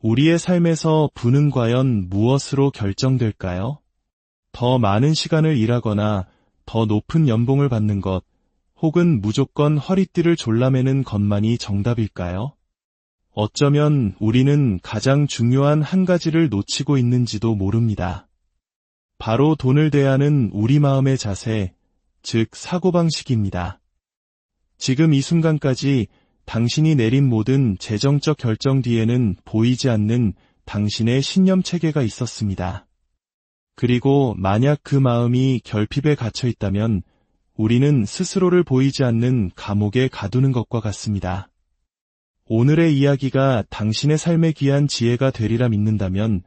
우리의 삶에서 부는 과연 무엇으로 결정될까요? 더 많은 시간을 일하거나 더 높은 연봉을 받는 것, 혹은 무조건 허리띠를 졸라매는 것만이 정답일까요? 어쩌면 우리는 가장 중요한 한 가지를 놓치고 있는지도 모릅니다. 바로 돈을 대하는 우리 마음의 자세, 즉 사고방식입니다. 지금 이 순간까지 당신이 내린 모든 재정적 결정 뒤에는 보이지 않는 당신의 신념 체계가 있었습니다. 그리고 만약 그 마음이 결핍에 갇혀 있다면 우리는 스스로를 보이지 않는 감옥에 가두는 것과 같습니다. 오늘의 이야기가 당신의 삶에 귀한 지혜가 되리라 믿는다면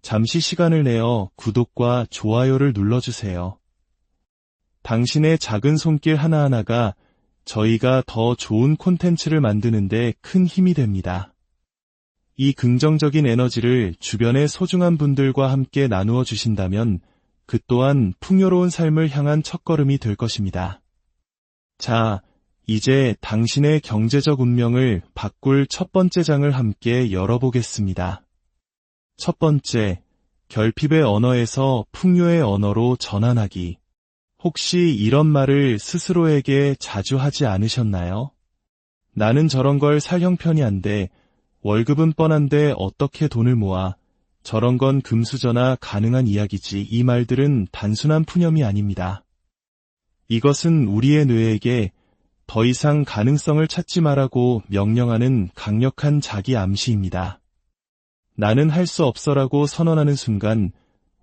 잠시 시간을 내어 구독과 좋아요를 눌러주세요. 당신의 작은 손길 하나하나가 저희가 더 좋은 콘텐츠를 만드는데 큰 힘이 됩니다. 이 긍정적인 에너지를 주변의 소중한 분들과 함께 나누어 주신다면 그 또한 풍요로운 삶을 향한 첫걸음이 될 것입니다. 자, 이제 당신의 경제적 운명을 바꿀 첫 번째 장을 함께 열어보겠습니다. 첫 번째, 결핍의 언어에서 풍요의 언어로 전환하기. 혹시 이런 말을 스스로에게 자주 하지 않으셨나요? 나는 저런 걸 살 형편이 안 돼. 월급은 뻔한데 어떻게 돈을 모아. 저런 건 금수저나 가능한 이야기지. 이 말들은 단순한 푸념이 아닙니다. 이것은 우리의 뇌에게 더 이상 가능성을 찾지 말라고 명령하는 강력한 자기 암시입니다. 나는 할 수 없어라고 선언하는 순간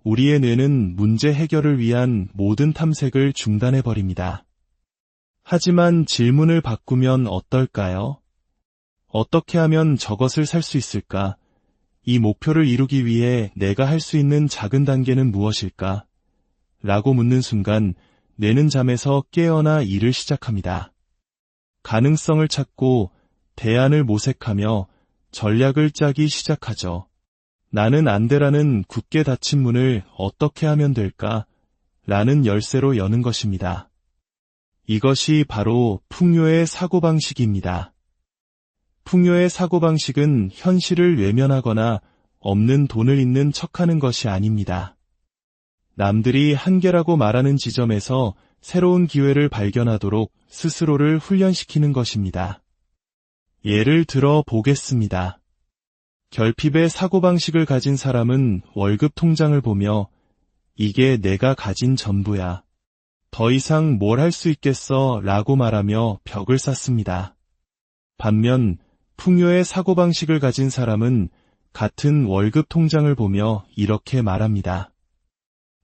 우리의 뇌는 문제 해결을 위한 모든 탐색을 중단해버립니다. 하지만 질문을 바꾸면 어떨까요? 어떻게 하면 저것을 살 수 있을까? 이 목표를 이루기 위해 내가 할 수 있는 작은 단계는 무엇일까? 라고 묻는 순간 뇌는 잠에서 깨어나 일을 시작합니다. 가능성을 찾고 대안을 모색하며 전략을 짜기 시작하죠. 나는 안 돼라는 굳게 닫힌 문을 어떻게 하면 될까? 라는 열쇠로 여는 것입니다. 이것이 바로 풍요의 사고방식입니다. 풍요의 사고방식은 현실을 외면하거나 없는 돈을 있는 척하는 것이 아닙니다. 남들이 한계라고 말하는 지점에서 새로운 기회를 발견하도록 스스로를 훈련시키는 것입니다. 예를 들어 보겠습니다. 결핍의 사고방식을 가진 사람은 월급 통장을 보며 이게 내가 가진 전부야. 더 이상 뭘 할 수 있겠어 라고 말하며 벽을 쌓습니다. 반면 풍요의 사고방식을 가진 사람은 같은 월급 통장을 보며 이렇게 말합니다.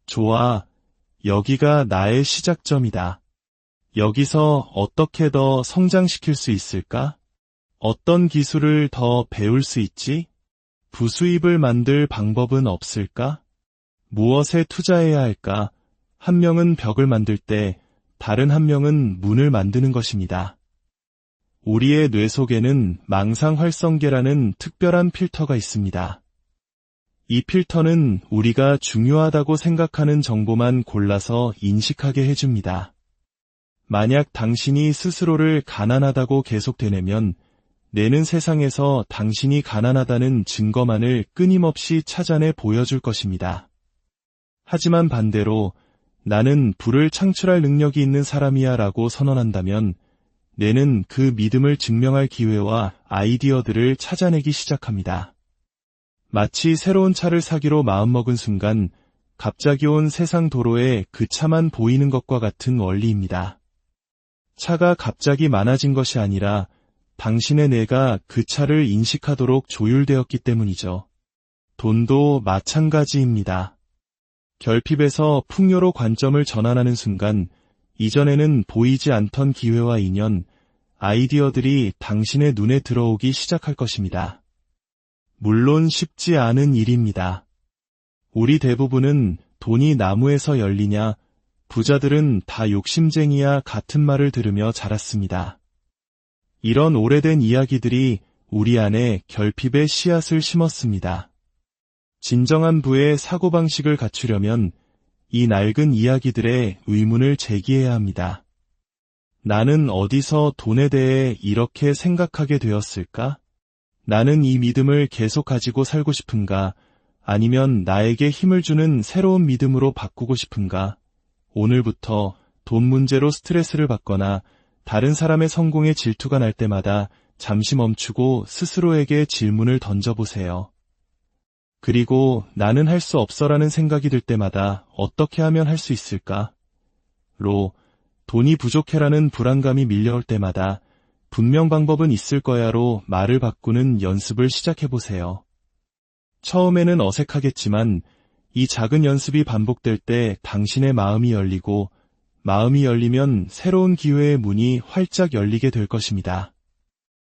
좋아, 여기가 나의 시작점이다. 여기서 어떻게 더 성장시킬 수 있을까? 어떤 기술을 더 배울 수 있지? 부수입을 만들 방법은 없을까? 무엇에 투자해야 할까? 한 명은 벽을 만들 때 다른 한 명은 문을 만드는 것입니다. 우리의 뇌 속에는 망상활성계라는 특별한 필터가 있습니다. 이 필터는 우리가 중요하다고 생각하는 정보만 골라서 인식하게 해줍니다. 만약 당신이 스스로를 가난하다고 계속 되뇌면 뇌는 세상에서 당신이 가난하다는 증거만을 끊임없이 찾아내 보여줄 것입니다. 하지만 반대로 나는 부를 창출할 능력이 있는 사람이야 라고 선언한다면 뇌는 그 믿음을 증명할 기회와 아이디어들을 찾아내기 시작합니다. 마치 새로운 차를 사기로 마음먹은 순간 갑자기 온 세상 도로에 그 차만 보이는 것과 같은 원리입니다. 차가 갑자기 많아진 것이 아니라 당신의 뇌가 그 차를 인식하도록 조율되었기 때문이죠. 돈도 마찬가지입니다. 결핍에서 풍요로 관점을 전환하는 순간 이전에는 보이지 않던 기회와 인연, 아이디어들이 당신의 눈에 들어오기 시작할 것입니다. 물론 쉽지 않은 일입니다. 우리 대부분은 돈이 나무에서 열리냐, 부자들은 다 욕심쟁이야 같은 말을 들으며 자랐습니다. 이런 오래된 이야기들이 우리 안에 결핍의 씨앗을 심었습니다. 진정한 부의 사고방식을 갖추려면 이 낡은 이야기들의 의문을 제기해야 합니다. 나는 어디서 돈에 대해 이렇게 생각하게 되었을까? 나는 이 믿음을 계속 가지고 살고 싶은가? 아니면 나에게 힘을 주는 새로운 믿음으로 바꾸고 싶은가? 오늘부터 돈 문제로 스트레스를 받거나 다른 사람의 성공에 질투가 날 때마다 잠시 멈추고 스스로에게 질문을 던져보세요. 그리고 나는 할 수 없어라는 생각이 들 때마다 어떻게 하면 할 수 있을까? 로, 돈이 부족해라는 불안감이 밀려올 때마다 분명 방법은 있을 거야로 말을 바꾸는 연습을 시작해보세요. 처음에는 어색하겠지만 이 작은 연습이 반복될 때 당신의 마음이 열리고 마음이 열리면 새로운 기회의 문이 활짝 열리게 될 것입니다.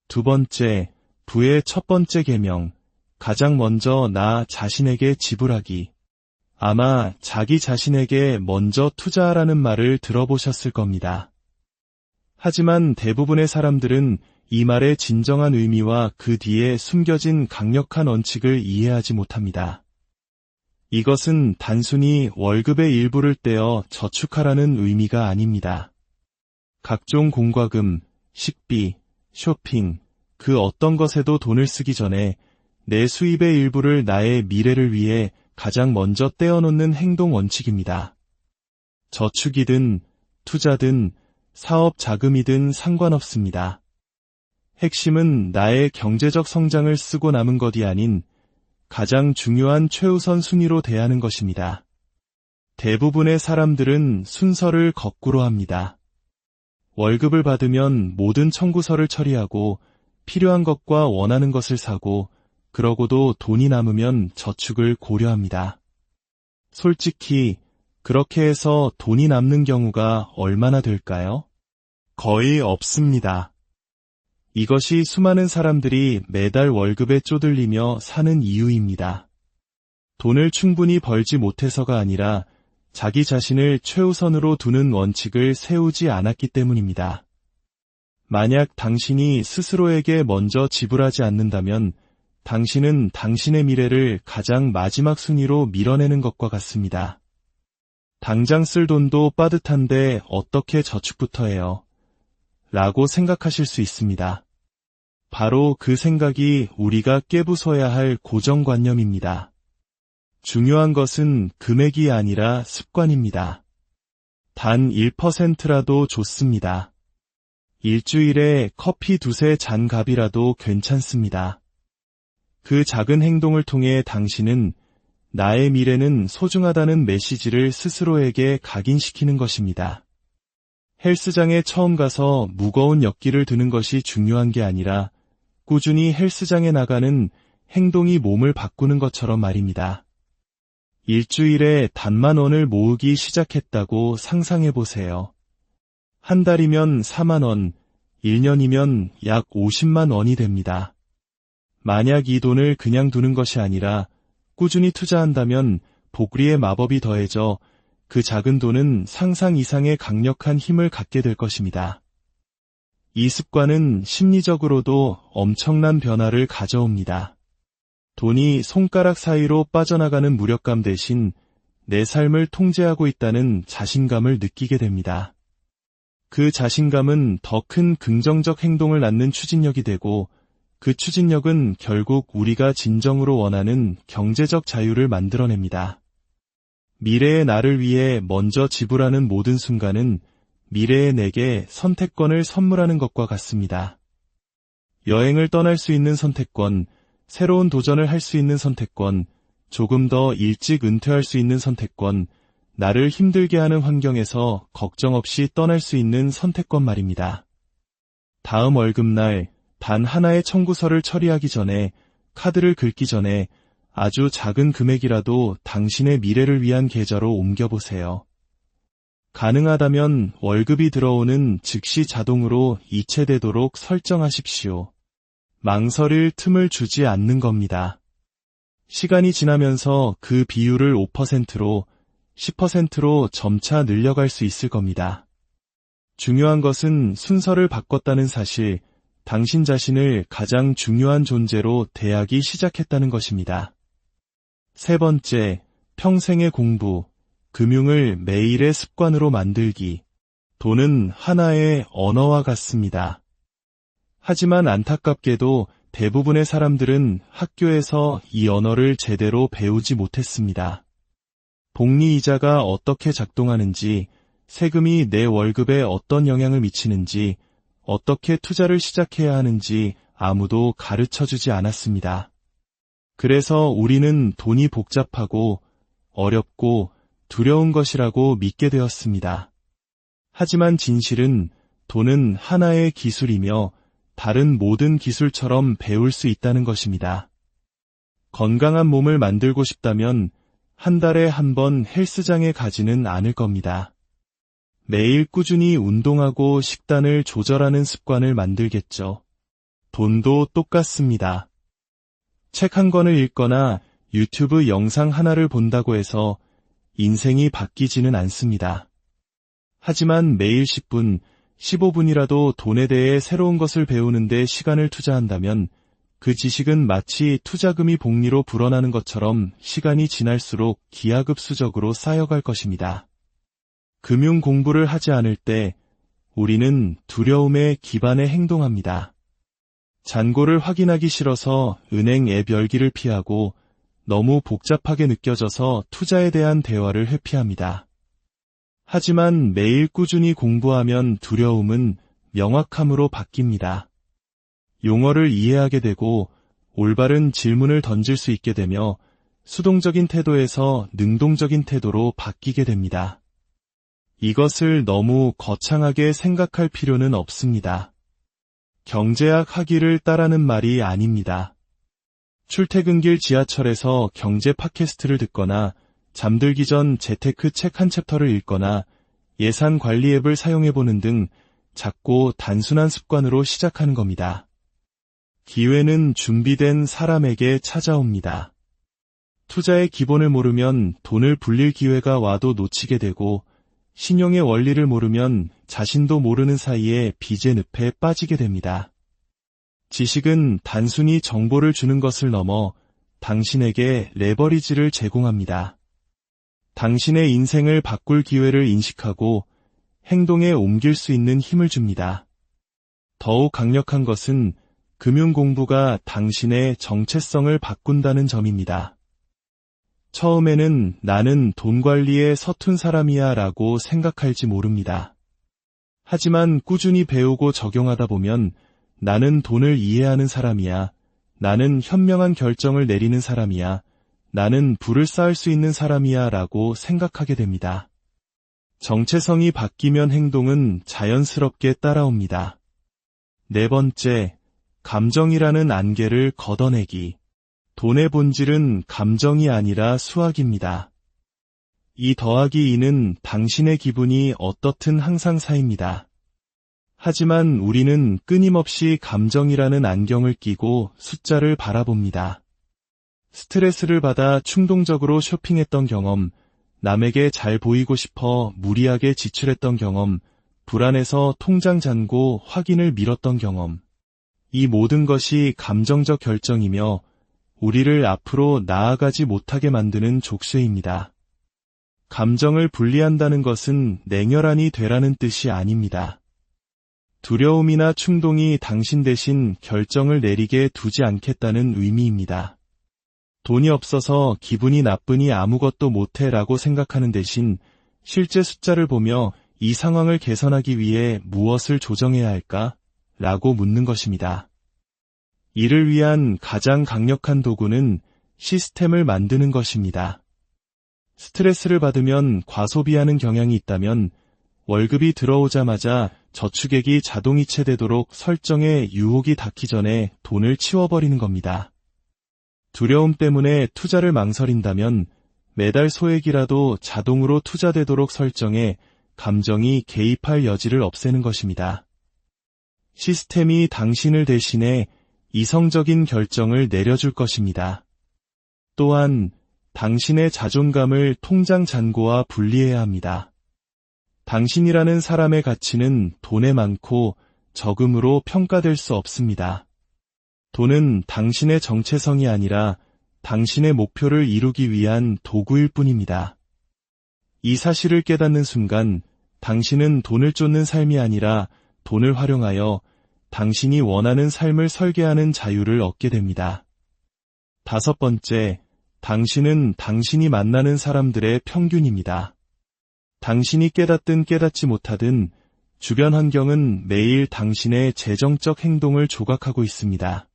두 번째, 부의 첫 번째 계명, 가장 먼저 나 자신에게 지불하기. 아마 자기 자신에게 먼저 투자하라는 말을 들어보셨을 겁니다. 하지만 대부분의 사람들은 이 말의 진정한 의미와 그 뒤에 숨겨진 강력한 원칙을 이해하지 못합니다. 이것은 단순히 월급의 일부를 떼어 저축하라는 의미가 아닙니다. 각종 공과금, 식비, 쇼핑, 그 어떤 것에도 돈을 쓰기 전에 내 수입의 일부를 나의 미래를 위해 가장 먼저 떼어놓는 행동 원칙입니다. 저축이든 투자든 사업 자금이든 상관없습니다. 핵심은 나의 경제적 성장을 쓰고 남은 것이 아닌 가장 중요한 최우선 순위로 대하는 것입니다. 대부분의 사람들은 순서를 거꾸로 합니다. 월급을 받으면 모든 청구서를 처리하고 필요한 것과 원하는 것을 사고 그러고도 돈이 남으면 저축을 고려합니다. 솔직히 그렇게 해서 돈이 남는 경우가 얼마나 될까요? 거의 없습니다. 이것이 수많은 사람들이 매달 월급에 쪼들리며 사는 이유입니다. 돈을 충분히 벌지 못해서가 아니라 자기 자신을 최우선으로 두는 원칙을 세우지 않았기 때문입니다. 만약 당신이 스스로에게 먼저 지불하지 않는다면 당신은 당신의 미래를 가장 마지막 순위로 밀어내는 것과 같습니다. 당장 쓸 돈도 빠듯한데 어떻게 저축부터 해요? 라고 생각하실 수 있습니다. 바로 그 생각이 우리가 깨부숴야 할 고정관념입니다. 중요한 것은 금액이 아니라 습관입니다. 단 1%라도 좋습니다. 일주일에 커피 두세 잔 값이라도 괜찮습니다. 그 작은 행동을 통해 당신은 나의 미래는 소중하다는 메시지를 스스로에게 각인시키는 것입니다. 헬스장에 처음 가서 무거운 역기를 드는 것이 중요한 게 아니라 꾸준히 헬스장에 나가는 행동이 몸을 바꾸는 것처럼 말입니다. 일주일에 단만 원을 모으기 시작했다고 상상해 보세요. 한 달이면 4만 원, 1년이면 약 50만 원이 됩니다. 만약 이 돈을 그냥 두는 것이 아니라 꾸준히 투자한다면 복리의 마법이 더해져 그 작은 돈은 상상 이상의 강력한 힘을 갖게 될 것입니다. 이 습관은 심리적으로도 엄청난 변화를 가져옵니다. 돈이 손가락 사이로 빠져나가는 무력감 대신 내 삶을 통제하고 있다는 자신감을 느끼게 됩니다. 그 자신감은 더 큰 긍정적 행동을 낳는 추진력이 되고 그 추진력은 결국 우리가 진정으로 원하는 경제적 자유를 만들어냅니다. 미래의 나를 위해 먼저 지불하는 모든 순간은 미래의 내게 선택권을 선물하는 것과 같습니다. 여행을 떠날 수 있는 선택권, 새로운 도전을 할 수 있는 선택권, 조금 더 일찍 은퇴할 수 있는 선택권, 나를 힘들게 하는 환경에서 걱정 없이 떠날 수 있는 선택권 말입니다. 다음 월급날 단 하나의 청구서를 처리하기 전에, 카드를 긁기 전에 아주 작은 금액이라도 당신의 미래를 위한 계좌로 옮겨보세요. 가능하다면 월급이 들어오는 즉시 자동으로 이체되도록 설정하십시오. 망설일 틈을 주지 않는 겁니다. 시간이 지나면서 그 비율을 5%로, 10%로 점차 늘려갈 수 있을 겁니다. 중요한 것은 순서를 바꿨다는 사실, 당신 자신을 가장 중요한 존재로 대하기 시작했다는 것입니다. 세 번째, 평생의 공부. 금융을 매일의 습관으로 만들기. 돈은 하나의 언어와 같습니다. 하지만 안타깝게도 대부분의 사람들은 학교에서 이 언어를 제대로 배우지 못했습니다. 복리이자가 어떻게 작동하는지, 세금이 내 월급에 어떤 영향을 미치는지, 어떻게 투자를 시작해야 하는지 아무도 가르쳐주지 않았습니다. 그래서 우리는 돈이 복잡하고 어렵고 두려운 것이라고 믿게 되었습니다. 하지만 진실은 돈은 하나의 기술이며 다른 모든 기술처럼 배울 수 있다는 것입니다. 건강한 몸을 만들고 싶다면 한 달에 한 번 헬스장에 가지는 않을 겁니다. 매일 꾸준히 운동하고 식단을 조절하는 습관을 만들겠죠. 돈도 똑같습니다. 책 한 권을 읽거나 유튜브 영상 하나를 본다고 해서 인생이 바뀌지는 않습니다. 하지만 매일 10분, 15분이라도 돈에 대해 새로운 것을 배우는데 시간을 투자한다면 그 지식은 마치 투자금이 복리로 불어나는 것처럼 시간이 지날수록 기하급수적으로 쌓여갈 것입니다. 금융 공부를 하지 않을 때 우리는 두려움에 기반해 행동합니다. 잔고를 확인하기 싫어서 은행 앱 열기를 피하고 너무 복잡하게 느껴져서 투자에 대한 대화를 회피합니다. 하지만 매일 꾸준히 공부하면 두려움은 명확함으로 바뀝니다. 용어를 이해하게 되고 올바른 질문을 던질 수 있게 되며 수동적인 태도에서 능동적인 태도로 바뀌게 됩니다. 이것을 너무 거창하게 생각할 필요는 없습니다. 경제학 학위를 따라는 말이 아닙니다. 출퇴근길 지하철에서 경제 팟캐스트를 듣거나 잠들기 전 재테크 책 한 챕터를 읽거나 예산 관리 앱을 사용해보는 등 작고 단순한 습관으로 시작하는 겁니다. 기회는 준비된 사람에게 찾아옵니다. 투자의 기본을 모르면 돈을 불릴 기회가 와도 놓치게 되고 신용의 원리를 모르면 자신도 모르는 사이에 빚의 늪에 빠지게 됩니다. 지식은 단순히 정보를 주는 것을 넘어 당신에게 레버리지를 제공합니다. 당신의 인생을 바꿀 기회를 인식하고 행동에 옮길 수 있는 힘을 줍니다. 더욱 강력한 것은 금융 공부가 당신의 정체성을 바꾼다는 점입니다. 처음에는 나는 돈 관리에 서툰 사람이야 라고 생각할지 모릅니다. 하지만 꾸준히 배우고 적용하다 보면 나는 돈을 이해하는 사람이야, 나는 현명한 결정을 내리는 사람이야, 나는 부를 쌓을 수 있는 사람이야 라고 생각하게 됩니다. 정체성이 바뀌면 행동은 자연스럽게 따라옵니다. 네 번째, 감정이라는 안개를 걷어내기. 돈의 본질은 감정이 아니라 수학입니다. 2 더하기 2는 당신의 기분이 어떻든 항상 4입니다. 하지만 우리는 끊임없이 감정이라는 안경을 끼고 숫자를 바라봅니다. 스트레스를 받아 충동적으로 쇼핑했던 경험, 남에게 잘 보이고 싶어 무리하게 지출했던 경험, 불안해서 통장 잔고 확인을 미뤘던 경험. 이 모든 것이 감정적 결정이며 우리를 앞으로 나아가지 못하게 만드는 족쇄입니다. 감정을 분리한다는 것은 냉혈한이 되라는 뜻이 아닙니다. 두려움이나 충동이 당신 대신 결정을 내리게 두지 않겠다는 의미입니다. 돈이 없어서 기분이 나쁘니 아무것도 못해 라고 생각하는 대신 실제 숫자를 보며 이 상황을 개선하기 위해 무엇을 조정해야 할까? 라고 묻는 것입니다. 이를 위한 가장 강력한 도구는 시스템을 만드는 것입니다. 스트레스를 받으면 과소비하는 경향이 있다면 월급이 들어오자마자 저축액이 자동이체되도록 설정해 유혹이 닿기 전에 돈을 치워버리는 겁니다. 두려움 때문에 투자를 망설인다면 매달 소액이라도 자동으로 투자되도록 설정해 감정이 개입할 여지를 없애는 것입니다. 시스템이 당신을 대신해 이성적인 결정을 내려줄 것입니다. 또한 당신의 자존감을 통장 잔고와 분리해야 합니다. 당신이라는 사람의 가치는 돈에 많고 적음으로 평가될 수 없습니다. 돈은 당신의 정체성이 아니라 당신의 목표를 이루기 위한 도구일 뿐입니다. 이 사실을 깨닫는 순간 당신은 돈을 쫓는 삶이 아니라 돈을 활용하여 당신이 원하는 삶을 설계하는 자유를 얻게 됩니다. 5번째, 당신은 당신이 만나는 사람들의 평균입니다. 당신이 깨닫든 깨닫지 못하든 주변 환경은 매일 당신의 재정적 행동을 조각하고 있습니다.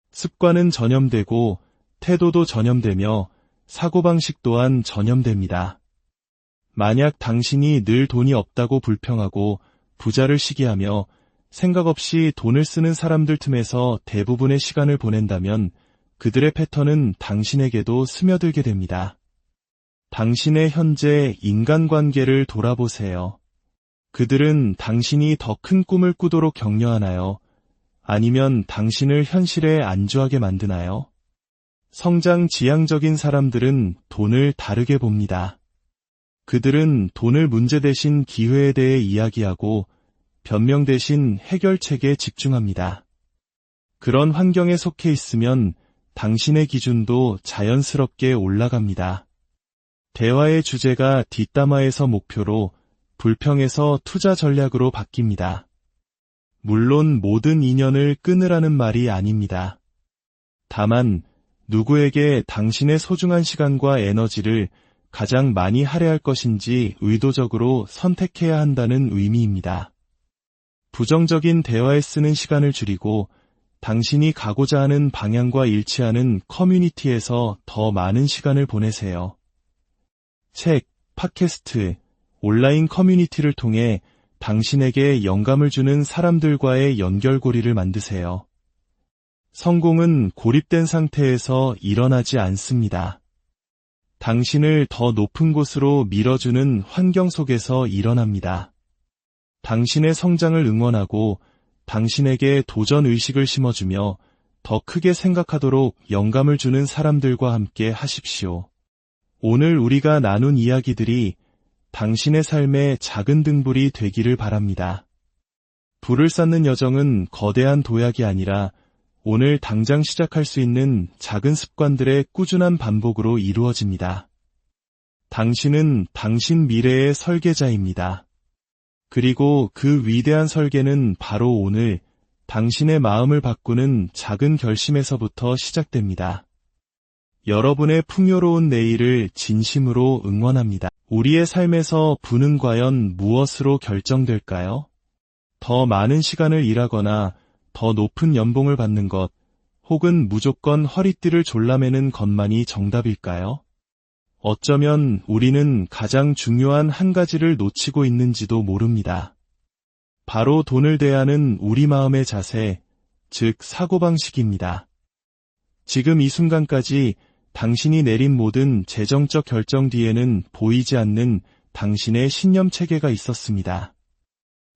습관은 전염되고 태도도 전염되며 사고방식 또한 전염됩니다. 만약 당신이 늘 돈이 없다고 불평하고 부자를 시기하며 생각 없이 돈을 쓰는 사람들 틈에서 대부분의 시간을 보낸다면 그들의 패턴은 당신에게도 스며들게 됩니다. 당신의 현재 인간관계를 돌아보세요. 그들은 당신이 더 큰 꿈을 꾸도록 격려하나요? 아니면 당신을 현실에 안주하게 만드나요? 성장 지향적인 사람들은 돈을 다르게 봅니다. 그들은 돈을 문제 대신 기회에 대해 이야기하고 변명 대신 해결책에 집중합니다. 그런 환경에 속해 있으면 당신의 기준도 자연스럽게 올라갑니다. 대화의 주제가 뒷담화에서 목표로, 불평에서 투자 전략으로 바뀝니다. 물론 모든 인연을 끊으라는 말이 아닙니다. 다만 누구에게 당신의 소중한 시간과 에너지를 가장 많이 할애할 것인지 의도적으로 선택해야 한다는 의미입니다. 부정적인 대화에 쓰는 시간을 줄이고 당신이 가고자 하는 방향과 일치하는 커뮤니티에서 더 많은 시간을 보내세요. 책, 팟캐스트, 온라인 커뮤니티를 통해 당신에게 영감을 주는 사람들과의 연결고리를 만드세요. 성공은 고립된 상태에서 일어나지 않습니다. 당신을 더 높은 곳으로 밀어주는 환경 속에서 일어납니다. 당신의 성장을 응원하고 당신에게 도전 의식을 심어주며 더 크게 생각하도록 영감을 주는 사람들과 함께 하십시오. 오늘 우리가 나눈 이야기들이 당신의 삶의 작은 등불이 되기를 바랍니다. 불을 쌓는 여정은 거대한 도약이 아니라 오늘 당장 시작할 수 있는 작은 습관들의 꾸준한 반복으로 이루어집니다. 당신은 당신 미래의 설계자입니다. 그리고 그 위대한 설계는 바로 오늘 당신의 마음을 바꾸는 작은 결심에서부터 시작됩니다. 여러분의 풍요로운 내일을 진심으로 응원합니다. 우리의 삶에서 부는 과연 무엇으로 결정될까요? 더 많은 시간을 일하거나 더 높은 연봉을 받는 것, 혹은 무조건 허리띠를 졸라매는 것만이 정답일까요? 어쩌면 우리는 가장 중요한 한 가지를 놓치고 있는지도 모릅니다. 바로 돈을 대하는 우리 마음의 자세, 즉 사고방식입니다. 지금 이 순간까지 당신이 내린 모든 재정적 결정 뒤에는 보이지 않는 당신의 신념 체계가 있었습니다.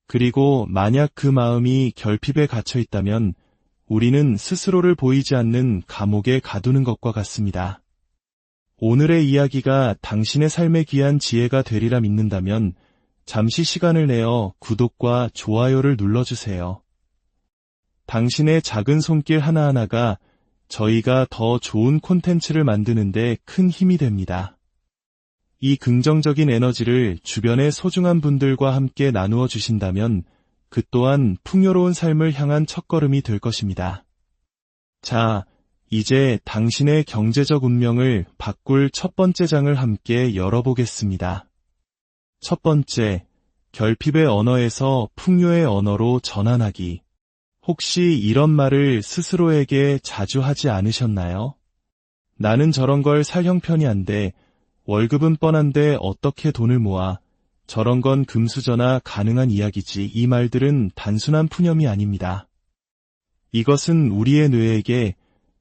그리고 만약 그 마음이 결핍에 갇혀 있다면 우리는 스스로를 보이지 않는 감옥에 가두는 것과 같습니다. 오늘의 이야기가 당신의 삶에 귀한 지혜가 되리라 믿는다면 잠시 시간을 내어 구독과 좋아요를 눌러주세요. 당신의 작은 손길 하나하나가 저희가 더 좋은 콘텐츠를 만드는데 큰 힘이 됩니다. 이 긍정적인 에너지를 주변의 소중한 분들과 함께 나누어 주신다면 그 또한 풍요로운 삶을 향한 첫걸음이 될 것입니다. 자, 이제 당신의 경제적 운명을 바꿀 첫 번째 장을 함께 열어보겠습니다. 첫 번째, 결핍의 언어에서 풍요의 언어로 전환하기. 혹시 이런 말을 스스로에게 자주 하지 않으셨나요? 나는 저런 걸 살 형편이 안 돼. 월급은 뻔한데 어떻게 돈을 모아. 저런 건 금수저나 가능한 이야기지. 이 말들은 단순한 푸념이 아닙니다. 이것은 우리의 뇌에게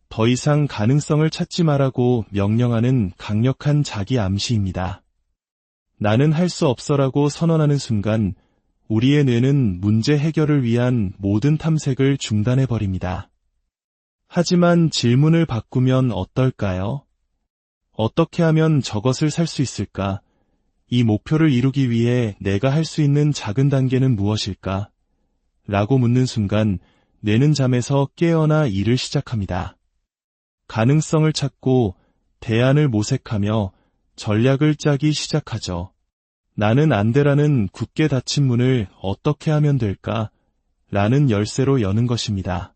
더 이상 가능성을 찾지 말라고 명령하는 강력한 자기 암시입니다. 나는 할 수 없어라고 선언하는 순간 우리의 뇌는 문제 해결을 위한 모든 탐색을 중단해버립니다. 하지만 질문을 바꾸면 어떨까요? 어떻게 하면 저것을 살 수 있을까? 이 목표를 이루기 위해 내가 할 수 있는 작은 단계는 무엇일까? 라고 묻는 순간 뇌는 잠에서 깨어나 일을 시작합니다. 가능성을 찾고 대안을 모색하며 전략을 짜기 시작하죠. 나는 안 돼라는 굳게 닫힌 문을 어떻게 하면 될까? 라는 열쇠로 여는 것입니다.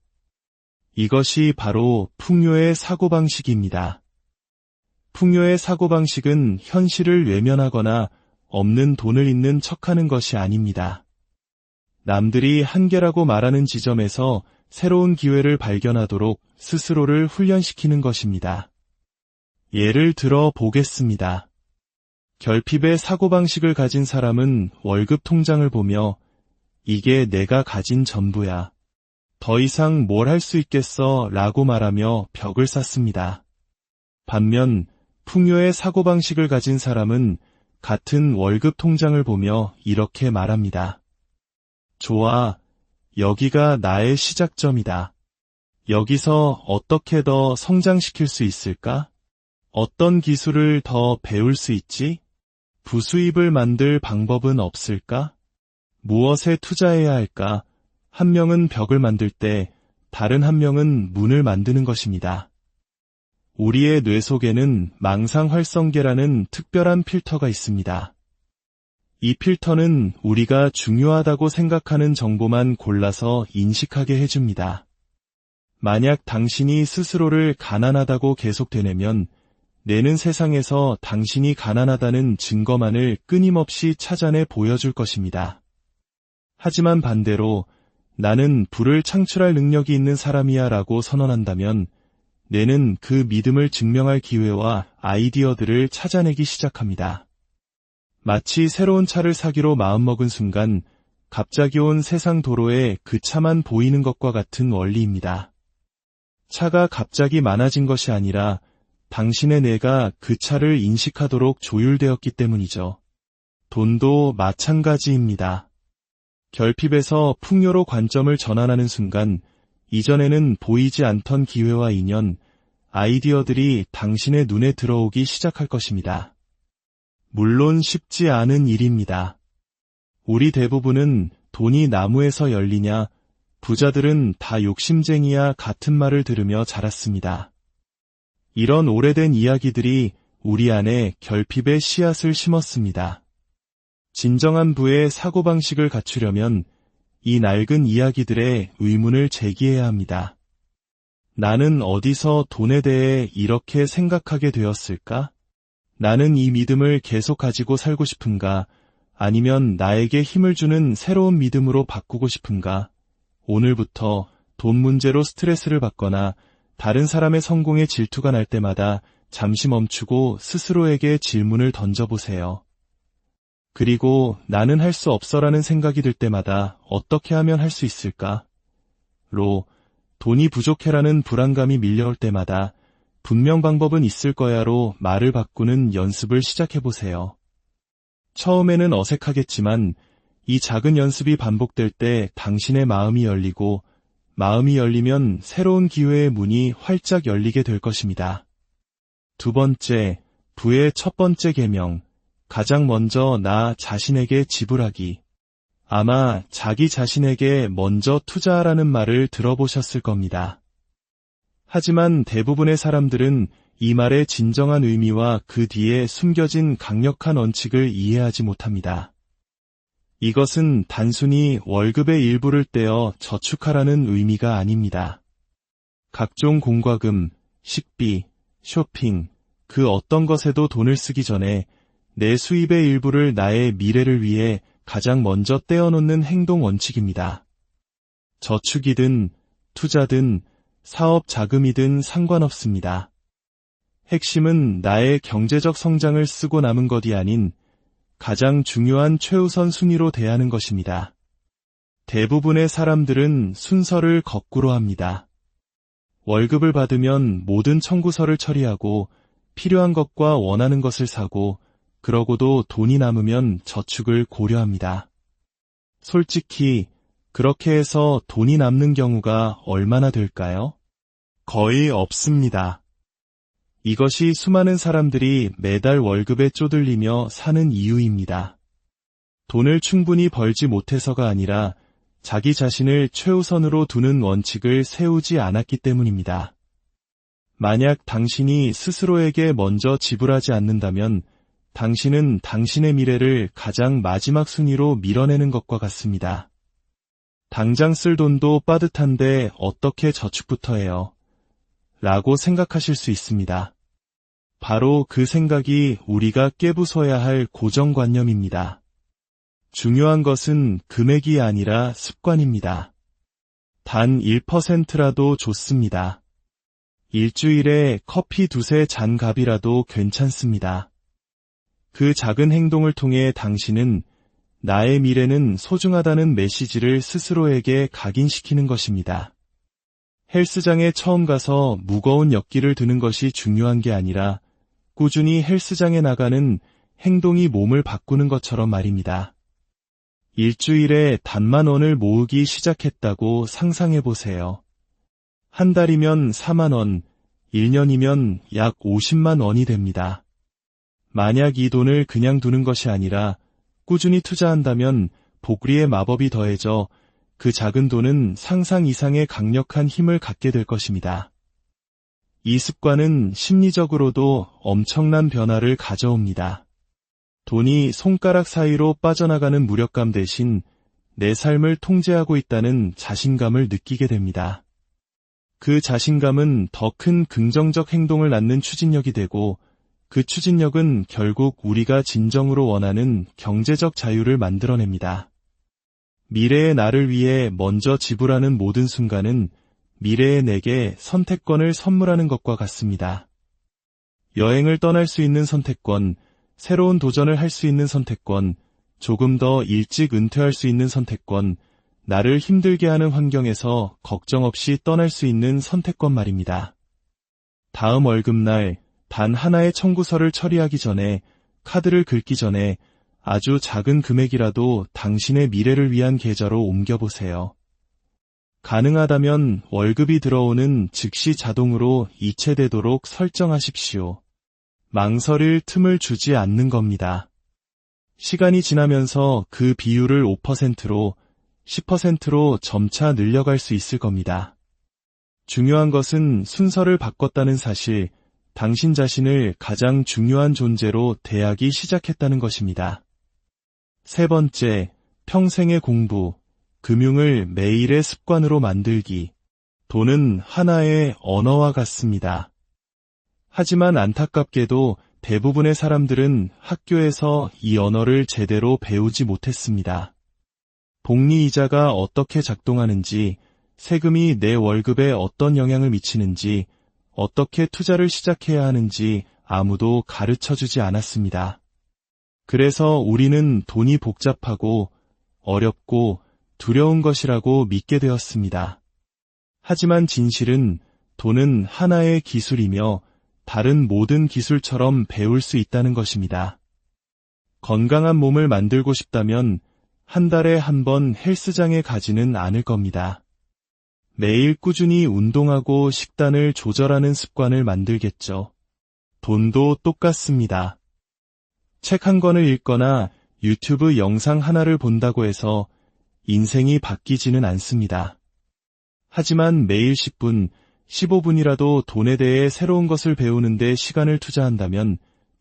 이것이 바로 풍요의 사고방식입니다. 풍요의 사고방식은 현실을 외면하거나 없는 돈을 있는 척하는 것이 아닙니다. 남들이 한계라고 말하는 지점에서 새로운 기회를 발견하도록 스스로를 훈련시키는 것입니다. 예를 들어 보겠습니다. 결핍의 사고방식을 가진 사람은 월급 통장을 보며 이게 내가 가진 전부야. 더 이상 뭘 할 수 있겠어 라고 말하며 벽을 쌓습니다. 반면 풍요의 사고방식을 가진 사람은 같은 월급 통장을 보며 이렇게 말합니다. 좋아, 여기가 나의 시작점이다. 여기서 어떻게 더 성장시킬 수 있을까? 어떤 기술을 더 배울 수 있지? 부수입을 만들 방법은 없을까? 무엇에 투자해야 할까? 한 명은 벽을 만들 때 다른 한 명은 문을 만드는 것입니다. 우리의 뇌 속에는 망상활성계라는 특별한 필터가 있습니다. 이 필터는 우리가 중요하다고 생각하는 정보만 골라서 인식하게 해줍니다. 만약 당신이 스스로를 가난하다고 계속 되뇌면 뇌는 세상에서 당신이 가난하다는 증거만을 끊임없이 찾아내 보여줄 것입니다. 하지만 반대로 나는 부를 창출할 능력이 있는 사람이야 라고 선언한다면 뇌는 그 믿음을 증명할 기회와 아이디어들을 찾아내기 시작합니다. 마치 새로운 차를 사기로 마음먹은 순간 갑자기 온 세상 도로에 그 차만 보이는 것과 같은 원리입니다. 차가 갑자기 많아진 것이 아니라 당신의 뇌가 그 차를 인식하도록 조율되었기 때문이죠. 돈도 마찬가지입니다. 결핍에서 풍요로 관점을 전환하는 순간 이전에는 보이지 않던 기회와 인연, 아이디어들이 당신의 눈에 들어오기 시작할 것입니다. 물론 쉽지 않은 일입니다. 우리 대부분은 돈이 나무에서 열리냐, 부자들은 다 욕심쟁이야 같은 말을 들으며 자랐습니다. 이런 오래된 이야기들이 우리 안에 결핍의 씨앗을 심었습니다. 진정한 부의 사고방식을 갖추려면 이 낡은 이야기들의 의문을 제기해야 합니다. 나는 어디서 돈에 대해 이렇게 생각하게 되었을까? 나는 이 믿음을 계속 가지고 살고 싶은가? 아니면 나에게 힘을 주는 새로운 믿음으로 바꾸고 싶은가? 오늘부터 돈 문제로 스트레스를 받거나 다른 사람의 성공에 질투가 날 때마다 잠시 멈추고 스스로에게 질문을 던져보세요. 그리고 나는 할 수 없어라는 생각이 들 때마다 어떻게 하면 할 수 있을까? 로 돈이 부족해라는 불안감이 밀려올 때마다 분명 방법은 있을 거야로 말을 바꾸는 연습을 시작해보세요. 처음에는 어색하겠지만 이 작은 연습이 반복될 때 당신의 마음이 열리고 마음이 열리면 새로운 기회의 문이 활짝 열리게 될 것입니다. 두 번째, 부의 첫 번째 계명, 가장 먼저 나 자신에게 지불하기. 아마 자기 자신에게 먼저 투자하라는 말을 들어보셨을 겁니다. 하지만 대부분의 사람들은 이 말의 진정한 의미와 그 뒤에 숨겨진 강력한 원칙을 이해하지 못합니다. 이것은 단순히 월급의 일부를 떼어 저축하라는 의미가 아닙니다. 각종 공과금, 식비, 쇼핑, 그 어떤 것에도 돈을 쓰기 전에 내 수입의 일부를 나의 미래를 위해 가장 먼저 떼어놓는 행동 원칙입니다. 저축이든 투자든 사업 자금이든 상관없습니다. 핵심은 나의 경제적 성장을 쓰고 남은 것이 아닌 가장 중요한 최우선 순위로 대하는 것입니다. 대부분의 사람들은 순서를 거꾸로 합니다. 월급을 받으면 모든 청구서를 처리하고 필요한 것과 원하는 것을 사고 그러고도 돈이 남으면 저축을 고려합니다. 솔직히 그렇게 해서 돈이 남는 경우가 얼마나 될까요? 거의 없습니다. 이것이 수많은 사람들이 매달 월급에 쪼들리며 사는 이유입니다. 돈을 충분히 벌지 못해서가 아니라 자기 자신을 최우선으로 두는 원칙을 세우지 않았기 때문입니다. 만약 당신이 스스로에게 먼저 지불하지 않는다면 당신은 당신의 미래를 가장 마지막 순위로 밀어내는 것과 같습니다. 당장 쓸 돈도 빠듯한데 어떻게 저축부터 해요? 라고 생각하실 수 있습니다. 바로 그 생각이 우리가 깨부숴야 할 고정관념입니다. 중요한 것은 금액이 아니라 습관입니다. 단 1%라도 좋습니다. 일주일에 커피 두세 잔 값이라도 괜찮습니다. 그 작은 행동을 통해 당신은 나의 미래는 소중하다는 메시지를 스스로에게 각인시키는 것입니다. 헬스장에 처음 가서 무거운 역기를 드는 것이 중요한 게 아니라 꾸준히 헬스장에 나가는 행동이 몸을 바꾸는 것처럼 말입니다. 일주일에 단만 원을 모으기 시작했다고 상상해 보세요. 한 달이면 4만 원, 1년이면 약 50만 원이 됩니다. 만약 이 돈을 그냥 두는 것이 아니라 꾸준히 투자한다면 복리의 마법이 더해져 그 작은 돈은 상상 이상의 강력한 힘을 갖게 될 것입니다. 이 습관은 심리적으로도 엄청난 변화를 가져옵니다. 돈이 손가락 사이로 빠져나가는 무력감 대신 내 삶을 통제하고 있다는 자신감을 느끼게 됩니다. 그 자신감은 더 큰 긍정적 행동을 낳는 추진력이 되고 그 추진력은 결국 우리가 진정으로 원하는 경제적 자유를 만들어냅니다. 미래의 나를 위해 먼저 지불하는 모든 순간은 미래의 내게 선택권을 선물하는 것과 같습니다. 여행을 떠날 수 있는 선택권, 새로운 도전을 할 수 있는 선택권, 조금 더 일찍 은퇴할 수 있는 선택권, 나를 힘들게 하는 환경에서 걱정 없이 떠날 수 있는 선택권 말입니다. 다음 월급날 단 하나의 청구서를 처리하기 전에, 카드를 긁기 전에 아주 작은 금액이라도 당신의 미래를 위한 계좌로 옮겨보세요. 가능하다면 월급이 들어오는 즉시 자동으로 이체되도록 설정하십시오. 망설일 틈을 주지 않는 겁니다. 시간이 지나면서 그 비율을 5%로, 10%로 점차 늘려갈 수 있을 겁니다. 중요한 것은 순서를 바꿨다는 사실, 당신 자신을 가장 중요한 존재로 대하기 시작했다는 것입니다. 세 번째, 평생의 공부, 금융을 매일의 습관으로 만들기. 돈은 하나의 언어와 같습니다. 하지만 안타깝게도 대부분의 사람들은 학교에서 이 언어를 제대로 배우지 못했습니다. 복리이자가 어떻게 작동하는지, 세금이 내 월급에 어떤 영향을 미치는지, 어떻게 투자를 시작해야 하는지 아무도 가르쳐주지 않았습니다. 그래서 우리는 돈이 복잡하고 어렵고 두려운 것이라고 믿게 되었습니다. 하지만 진실은 돈은 하나의 기술이며 다른 모든 기술처럼 배울 수 있다는 것입니다. 건강한 몸을 만들고 싶다면 한 달에 한 번 헬스장에 가지는 않을 겁니다. 매일 꾸준히 운동하고 식단을 조절하는 습관을 만들겠죠. 돈도 똑같습니다. 책 한 권을 읽거나 유튜브 영상 하나를 본다고 해서 인생이 바뀌지는 않습니다. 하지만 매일 10분, 15분이라도 돈에 대해 새로운 것을 배우는데 시간을 투자한다면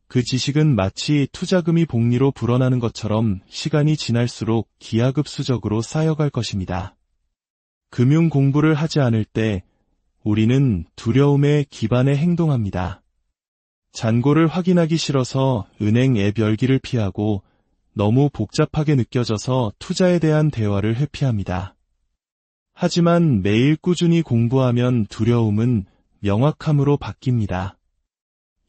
그 지식은 마치 투자금이 복리로 불어나는 것처럼 시간이 지날수록 기하급수적으로 쌓여갈 것입니다. 금융 공부를 하지 않을 때 우리는 두려움에 기반해 행동합니다. 잔고를 확인하기 싫어서 은행 앱 열기를 피하고 너무 복잡하게 느껴져서 투자에 대한 대화를 회피합니다. 하지만 매일 꾸준히 공부하면 두려움은 명확함으로 바뀝니다.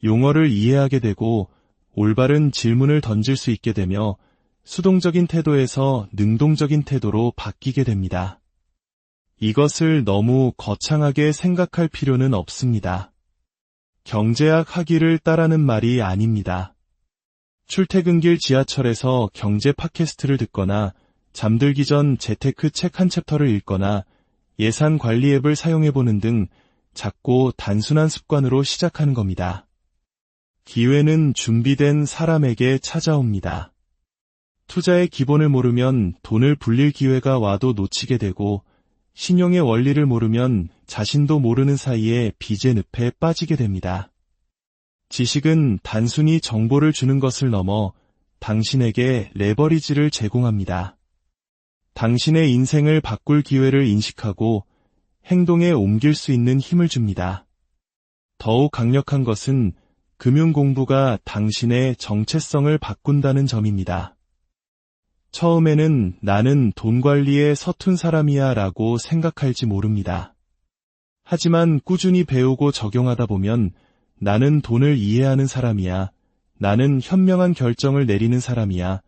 용어를 이해하게 되고 올바른 질문을 던질 수 있게 되며 수동적인 태도에서 능동적인 태도로 바뀌게 됩니다. 이것을 너무 거창하게 생각할 필요는 없습니다. 경제학 학위를 따라는 말이 아닙니다. 출퇴근길 지하철에서 경제 팟캐스트를 듣거나 잠들기 전 재테크 책 한 챕터를 읽거나 예산 관리 앱을 사용해보는 등 작고 단순한 습관으로 시작하는 겁니다. 기회는 준비된 사람에게 찾아옵니다. 투자의 기본을 모르면 돈을 불릴 기회가 와도 놓치게 되고 신용의 원리를 모르면 자신도 모르는 사이에 빚의 늪에 빠지게 됩니다. 지식은 단순히 정보를 주는 것을 넘어 당신에게 레버리지를 제공합니다. 당신의 인생을 바꿀 기회를 인식하고 행동에 옮길 수 있는 힘을 줍니다. 더욱 강력한 것은 금융 공부가 당신의 정체성을 바꾼다는 점입니다. 처음에는 나는 돈 관리에 서툰 사람이야 라고 생각할지 모릅니다. 하지만 꾸준히 배우고 적용하다 보면 나는 돈을 이해하는 사람이야, 나는 현명한 결정을 내리는 사람이야,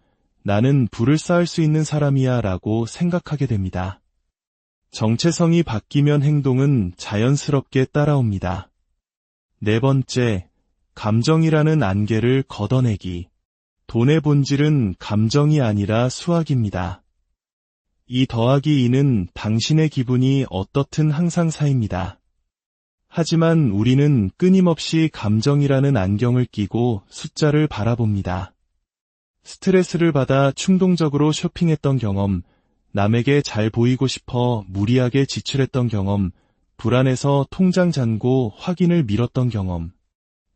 나는 부를 쌓을 수 있는 사람이야 라고 생각하게 됩니다. 정체성이 바뀌면 행동은 자연스럽게 따라옵니다. 네 번째, 감정이라는 안개를 걷어내기. 돈의 본질은 감정이 아니라 수학입니다. 2 더하기 2는 당신의 기분이 어떻든 항상 4입니다. 하지만 우리는 끊임없이 감정이라는 안경을 끼고 숫자를 바라봅니다. 스트레스를 받아 충동적으로 쇼핑했던 경험, 남에게 잘 보이고 싶어 무리하게 지출했던 경험, 불안해서 통장 잔고 확인을 미뤘던 경험.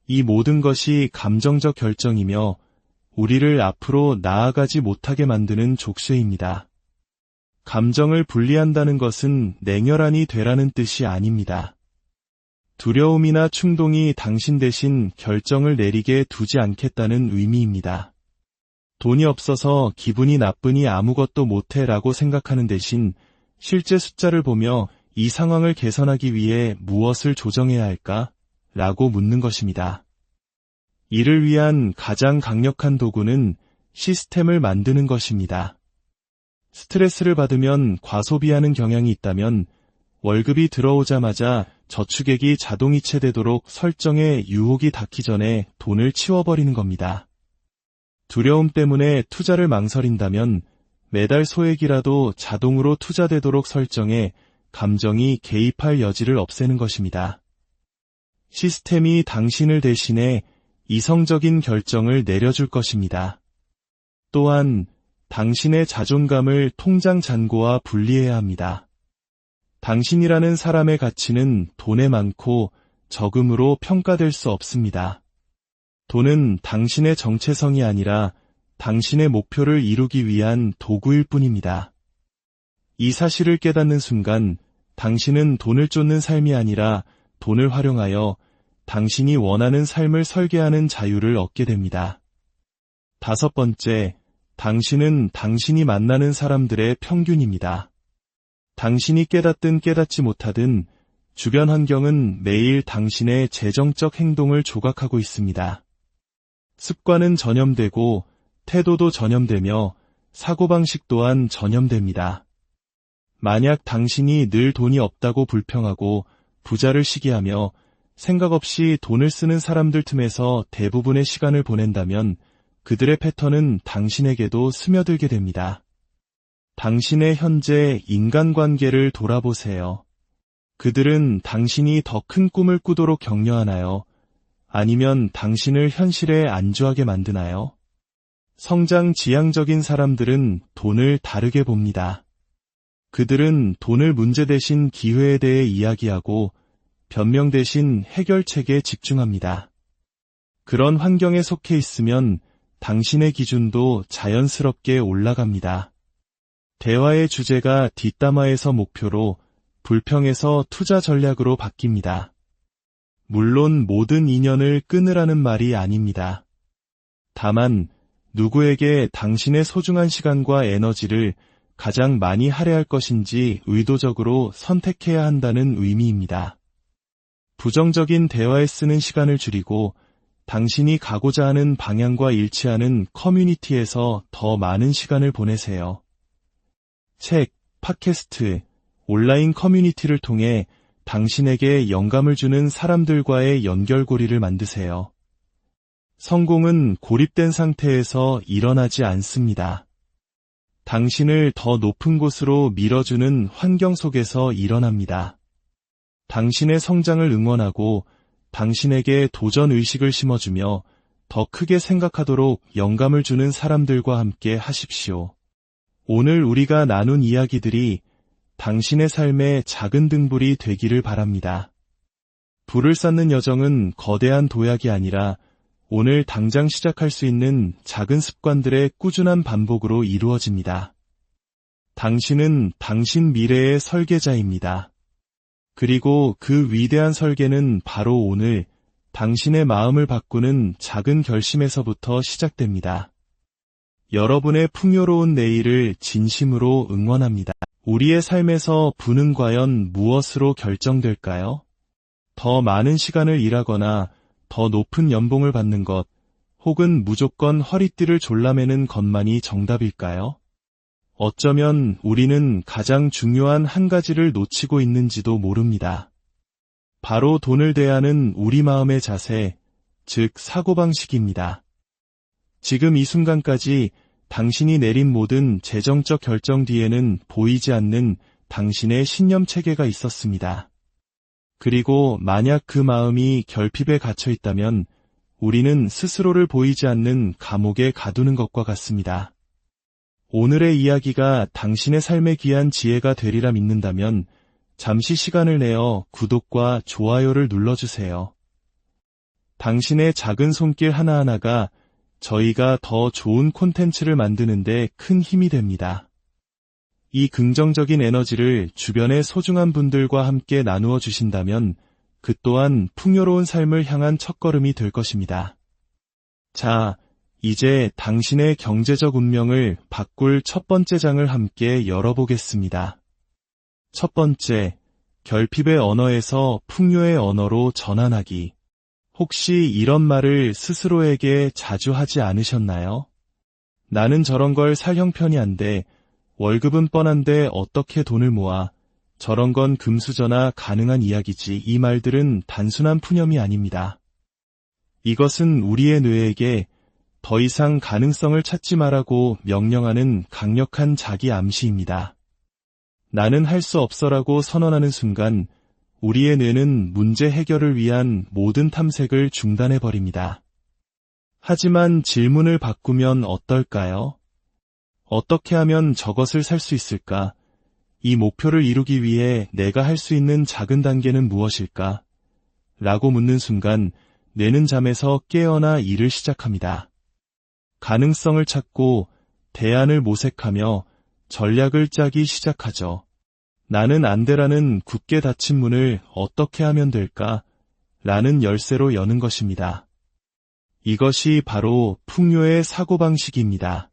이 모든 것이 감정적 결정이며 우리를 앞으로 나아가지 못하게 만드는 족쇄입니다. 감정을 분리한다는 것은 냉혈한이 되라는 뜻이 아닙니다. 두려움이나 충동이 당신 대신 결정을 내리게 두지 않겠다는 의미입니다. 돈이 없어서 기분이 나쁘니 아무것도 못해 라고 생각하는 대신 실제 숫자를 보며 이 상황을 개선하기 위해 무엇을 조정해야 할까? 라고 묻는 것입니다. 이를 위한 가장 강력한 도구는 시스템을 만드는 것입니다. 스트레스를 받으면 과소비하는 경향이 있다면 월급이 들어오자마자 저축액이 자동이체되도록 설정해 유혹이 닿기 전에 돈을 치워버리는 겁니다. 두려움 때문에 투자를 망설인다면 매달 소액이라도 자동으로 투자되도록 설정해 감정이 개입할 여지를 없애는 것입니다. 시스템이 당신을 대신해 이성적인 결정을 내려줄 것입니다. 또한 당신의 자존감을 통장 잔고와 분리해야 합니다. 당신이라는 사람의 가치는 돈에 많고 적음으로 평가될 수 없습니다. 돈은 당신의 정체성이 아니라 당신의 목표를 이루기 위한 도구일 뿐입니다. 이 사실을 깨닫는 순간 당신은 돈을 쫓는 삶이 아니라 돈을 활용하여 당신이 원하는 삶을 설계하는 자유를 얻게 됩니다. 5 번째, 당신은 당신이 만나는 사람들의 평균입니다. 당신이 깨닫든 깨닫지 못하든 주변 환경은 매일 당신의 재정적 행동을 조각하고 있습니다. 습관은 전염되고 태도도 전염되며 사고방식 또한 전염됩니다. 만약 당신이 늘 돈이 없다고 불평하고 부자를 시기하며 생각 없이 돈을 쓰는 사람들 틈에서 대부분의 시간을 보낸다면 그들의 패턴은 당신에게도 스며들게 됩니다. 당신의 현재 인간관계를 돌아보세요. 그들은 당신이 더 큰 꿈을 꾸도록 격려하나요? 아니면 당신을 현실에 안주하게 만드나요? 성장 지향적인 사람들은 돈을 다르게 봅니다. 그들은 돈을 문제 대신 기회에 대해 이야기하고 변명 대신 해결책에 집중합니다. 그런 환경에 속해 있으면 당신의 기준도 자연스럽게 올라갑니다. 대화의 주제가 뒷담화에서 목표로, 불평에서 투자 전략으로 바뀝니다. 물론 모든 인연을 끊으라는 말이 아닙니다. 다만 누구에게 당신의 소중한 시간과 에너지를 가장 많이 할애할 것인지 의도적으로 선택해야 한다는 의미입니다. 부정적인 대화에 쓰는 시간을 줄이고 당신이 가고자 하는 방향과 일치하는 커뮤니티에서 더 많은 시간을 보내세요. 책, 팟캐스트, 온라인 커뮤니티를 통해 당신에게 영감을 주는 사람들과의 연결고리를 만드세요. 성공은 고립된 상태에서 일어나지 않습니다. 당신을 더 높은 곳으로 밀어주는 환경 속에서 일어납니다. 당신의 성장을 응원하고 당신에게 도전 의식을 심어주며 더 크게 생각하도록 영감을 주는 사람들과 함께 하십시오. 오늘 우리가 나눈 이야기들이 당신의 삶의 작은 등불이 되기를 바랍니다. 불을 쌓는 여정은 거대한 도약이 아니라 오늘 당장 시작할 수 있는 작은 습관들의 꾸준한 반복으로 이루어집니다. 당신은 당신 미래의 설계자입니다. 그리고 그 위대한 설계는 바로 오늘 당신의 마음을 바꾸는 작은 결심에서부터 시작됩니다. 여러분의 풍요로운 내일을 진심으로 응원합니다. 우리의 삶에서 부는 과연 무엇으로 결정될까요? 더 많은 시간을 일하거나 더 높은 연봉을 받는 것, 혹은 무조건 허리띠를 졸라매는 것만이 정답일까요? 어쩌면 우리는 가장 중요한 한 가지를 놓치고 있는지도 모릅니다. 바로 돈을 대하는 우리 마음의 자세, 즉 사고방식입니다. 지금 이 순간까지 당신이 내린 모든 재정적 결정 뒤에는 보이지 않는 당신의 신념 체계가 있었습니다. 그리고 만약 그 마음이 결핍에 갇혀 있다면 우리는 스스로를 보이지 않는 감옥에 가두는 것과 같습니다. 오늘의 이야기가 당신의 삶에 귀한 지혜가 되리라 믿는다면 잠시 시간을 내어 구독과 좋아요를 눌러주세요. 당신의 작은 손길 하나하나가 저희가 더 좋은 콘텐츠를 만드는데 큰 힘이 됩니다. 이 긍정적인 에너지를 주변의 소중한 분들과 함께 나누어 주신다면 그 또한 풍요로운 삶을 향한 첫걸음이 될 것입니다. 자, 이제 당신의 경제적 운명을 바꿀 첫 번째 장을 함께 열어보겠습니다. 첫 번째, 결핍의 언어에서 풍요의 언어로 전환하기. 혹시 이런 말을 스스로에게 자주 하지 않으셨나요? 나는 저런 걸 살 형편이 안 돼. 월급은 뻔한데 어떻게 돈을 모아. 저런 건 금수저나 가능한 이야기지. 이 말들은 단순한 푸념이 아닙니다. 이것은 우리의 뇌에게 더 이상 가능성을 찾지 말라고 명령하는 강력한 자기 암시입니다. 나는 할 수 없어라고 선언하는 순간 우리의 뇌는 문제 해결을 위한 모든 탐색을 중단해버립니다. 하지만 질문을 바꾸면 어떨까요? 어떻게 하면 저것을 살 수 있을까? 이 목표를 이루기 위해 내가 할 수 있는 작은 단계는 무엇일까? 라고 묻는 순간 뇌는 잠에서 깨어나 일을 시작합니다. 가능성을 찾고 대안을 모색하며 전략을 짜기 시작하죠. 나는 안 돼라는 굳게 닫힌 문을 어떻게 하면 될까? 라는 열쇠로 여는 것입니다. 이것이 바로 풍요의 사고방식입니다.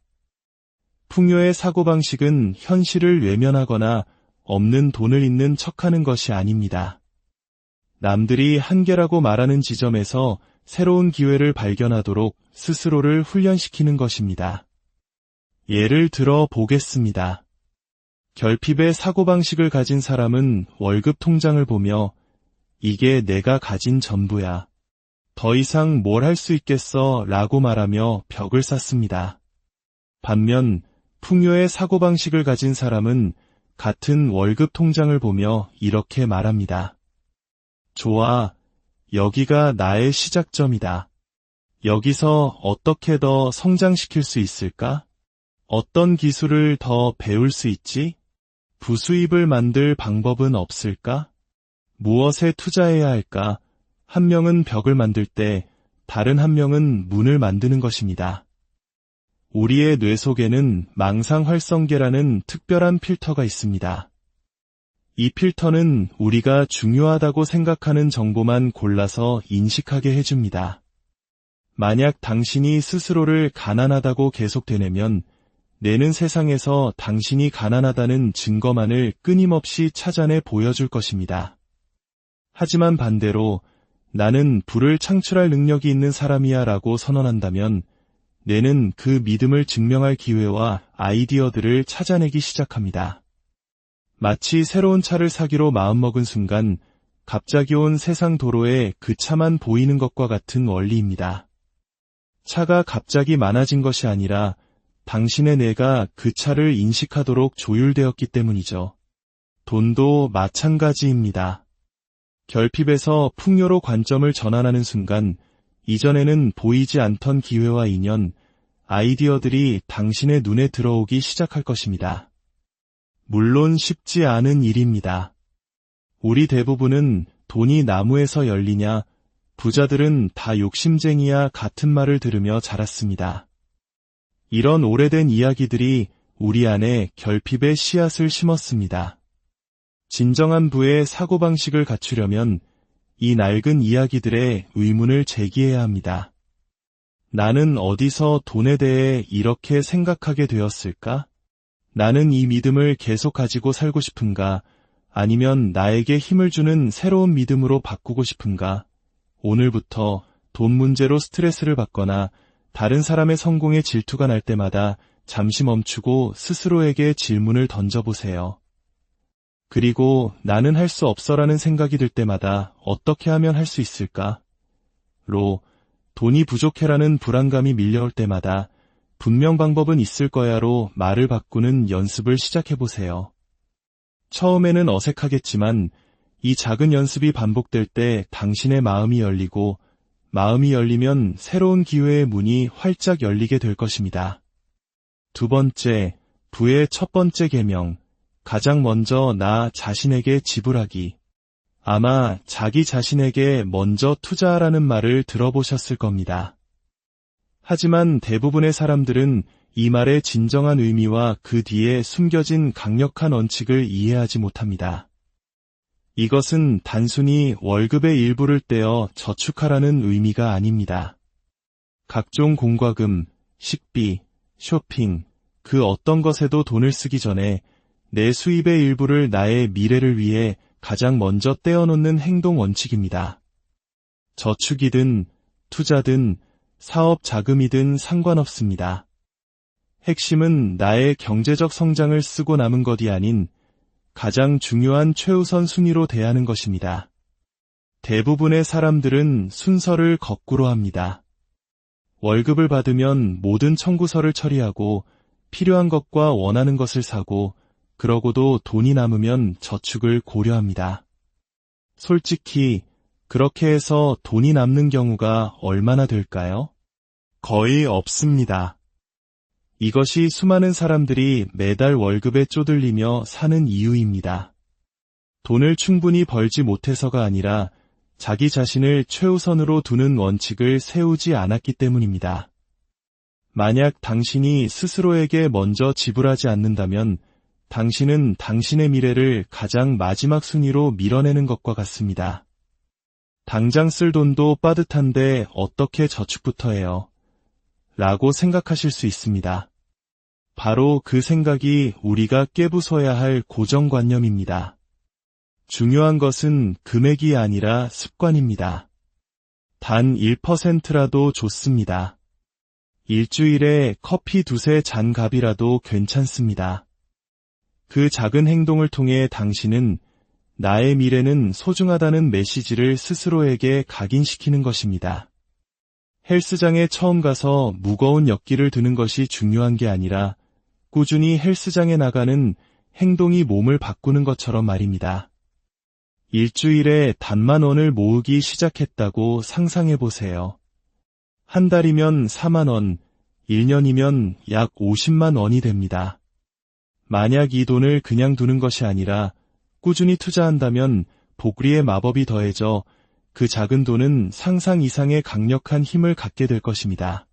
풍요의 사고방식은 현실을 외면하거나 없는 돈을 있는 척하는 것이 아닙니다. 남들이 한계라고 말하는 지점에서 새로운 기회를 발견하도록 스스로를 훈련시키는 것입니다. 예를 들어 보겠습니다. 결핍의 사고방식을 가진 사람은 월급 통장을 보며 이게 내가 가진 전부야. 더 이상 뭘 할 수 있겠어 라고 말하며 벽을 쌓습니다. 반면 풍요의 사고방식을 가진 사람은 같은 월급 통장을 보며 이렇게 말합니다. 좋아, 여기가 나의 시작점이다. 여기서 어떻게 더 성장시킬 수 있을까? 어떤 기술을 더 배울 수 있지? 부수입을 만들 방법은 없을까? 무엇에 투자해야 할까? 한 명은 벽을 만들 때 다른 한 명은 문을 만드는 것입니다. 우리의 뇌 속에는 망상활성계라는 특별한 필터가 있습니다. 이 필터는 우리가 중요하다고 생각하는 정보만 골라서 인식하게 해줍니다. 만약 당신이 스스로를 가난하다고 계속 되뇌면 뇌는 세상에서 당신이 가난하다는 증거만을 끊임없이 찾아내 보여줄 것입니다. 하지만 반대로 나는 부를 창출할 능력이 있는 사람이야 라고 선언한다면 뇌는 그 믿음을 증명할 기회와 아이디어들을 찾아내기 시작합니다. 마치 새로운 차를 사기로 마음먹은 순간 갑자기 온 세상 도로에 그 차만 보이는 것과 같은 원리입니다. 차가 갑자기 많아진 것이 아니라 당신의 뇌가 그 차를 인식하도록 조율되었기 때문이죠. 돈도 마찬가지입니다. 결핍에서 풍요로 관점을 전환하는 순간 이전에는 보이지 않던 기회와 인연, 아이디어들이 당신의 눈에 들어오기 시작할 것입니다. 물론 쉽지 않은 일입니다. 우리 대부분은 돈이 나무에서 열리냐, 부자들은 다 욕심쟁이야 같은 말을 들으며 자랐습니다. 이런 오래된 이야기들이 우리 안에 결핍의 씨앗을 심었습니다. 진정한 부의 사고방식을 갖추려면 이 낡은 이야기들의 의문을 제기해야 합니다. 나는 어디서 돈에 대해 이렇게 생각하게 되었을까? 나는 이 믿음을 계속 가지고 살고 싶은가? 아니면 나에게 힘을 주는 새로운 믿음으로 바꾸고 싶은가? 오늘부터 돈 문제로 스트레스를 받거나 다른 사람의 성공에 질투가 날 때마다 잠시 멈추고 스스로에게 질문을 던져보세요. 그리고 나는 할 수 없어라는 생각이 들 때마다 어떻게 하면 할 수 있을까? 로 돈이 부족해라는 불안감이 밀려올 때마다 분명 방법은 있을 거야로 말을 바꾸는 연습을 시작해보세요. 처음에는 어색하겠지만 이 작은 연습이 반복될 때 당신의 마음이 열리고 마음이 열리면 새로운 기회의 문이 활짝 열리게 될 것입니다. 두 번째, 부의 첫 번째 계명, 가장 먼저 나 자신에게 지불하기. 아마 자기 자신에게 먼저 투자하라는 말을 들어보셨을 겁니다. 하지만 대부분의 사람들은 이 말의 진정한 의미와 그 뒤에 숨겨진 강력한 원칙을 이해하지 못합니다. 이것은 단순히 월급의 일부를 떼어 저축하라는 의미가 아닙니다. 각종 공과금, 식비, 쇼핑, 그 어떤 것에도 돈을 쓰기 전에 내 수입의 일부를 나의 미래를 위해 가장 먼저 떼어놓는 행동 원칙입니다. 저축이든 투자든 사업 자금이든 상관없습니다. 핵심은 나의 경제적 성장을 쓰고 남은 것이 아닌 가장 중요한 최우선 순위로 대하는 것입니다. 대부분의 사람들은 순서를 거꾸로 합니다. 월급을 받으면 모든 청구서를 처리하고 필요한 것과 원하는 것을 사고 그러고도 돈이 남으면 저축을 고려합니다. 솔직히 그렇게 해서 돈이 남는 경우가 얼마나 될까요? 거의 없습니다. 이것이 수많은 사람들이 매달 월급에 쪼들리며 사는 이유입니다. 돈을 충분히 벌지 못해서가 아니라 자기 자신을 최우선으로 두는 원칙을 세우지 않았기 때문입니다. 만약 당신이 스스로에게 먼저 지불하지 않는다면 당신은 당신의 미래를 가장 마지막 순위로 밀어내는 것과 같습니다. 당장 쓸 돈도 빠듯한데 어떻게 저축부터 해요? 라고 생각하실 수 있습니다. 바로 그 생각이 우리가 깨부숴야 할 고정관념입니다. 중요한 것은 금액이 아니라 습관입니다. 단 1%라도 좋습니다. 일주일에 커피 두세 잔 값이라도 괜찮습니다. 그 작은 행동을 통해 당신은 나의 미래는 소중하다는 메시지를 스스로에게 각인시키는 것입니다. 헬스장에 처음 가서 무거운 역기를 드는 것이 중요한 게 아니라 꾸준히 헬스장에 나가는 행동이 몸을 바꾸는 것처럼 말입니다. 일주일에 단만 원을 모으기 시작했다고 상상해 보세요. 한 달이면 4만 원, 1년이면 약 50만 원이 됩니다. 만약 이 돈을 그냥 두는 것이 아니라 꾸준히 투자한다면 복리의 마법이 더해져 그 작은 돈은 상상 이상의 강력한 힘을 갖게 될 것입니다.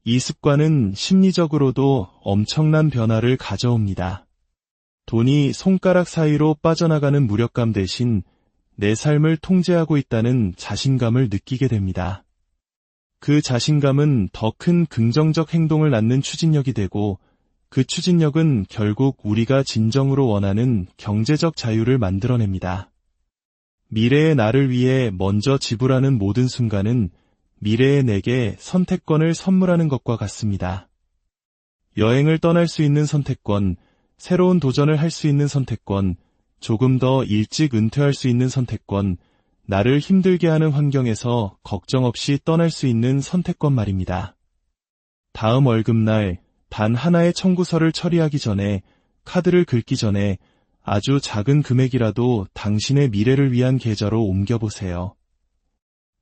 이 습관은 심리적으로도 엄청난 변화를 가져옵니다. 돈이 손가락 사이로 빠져나가는 무력감 대신 내 삶을 통제하고 있다는 자신감을 느끼게 됩니다. 그 자신감은 더 큰 긍정적 행동을 낳는 추진력이 되고 그 추진력은 결국 우리가 진정으로 원하는 경제적 자유를 만들어냅니다. 미래의 나를 위해 먼저 지불하는 모든 순간은 미래의 내게 선택권을 선물하는 것과 같습니다. 여행을 떠날 수 있는 선택권, 새로운 도전을 할 수 있는 선택권, 조금 더 일찍 은퇴할 수 있는 선택권, 나를 힘들게 하는 환경에서 걱정 없이 떠날 수 있는 선택권 말입니다. 다음 월급날 단 하나의 청구서를 처리하기 전에, 카드를 긁기 전에 아주 작은 금액이라도 당신의 미래를 위한 계좌로 옮겨보세요.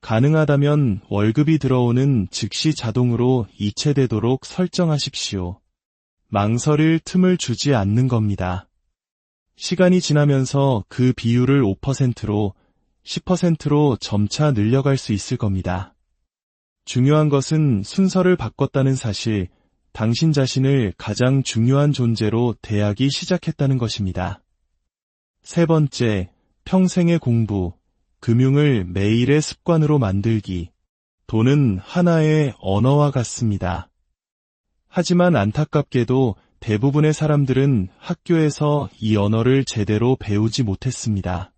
가능하다면 월급이 들어오는 즉시 자동으로 이체되도록 설정하십시오. 망설일 틈을 주지 않는 겁니다. 시간이 지나면서 그 비율을 5%로, 10%로 점차 늘려갈 수 있을 겁니다. 중요한 것은 순서를 바꿨다는 사실, 당신 자신을 가장 중요한 존재로 대하기 시작했다는 것입니다. 세 번째, 평생의 공부, 금융을 매일의 습관으로 만들기. 돈은 하나의 언어와 같습니다. 하지만 안타깝게도 대부분의 사람들은 학교에서 이 언어를 제대로 배우지 못했습니다.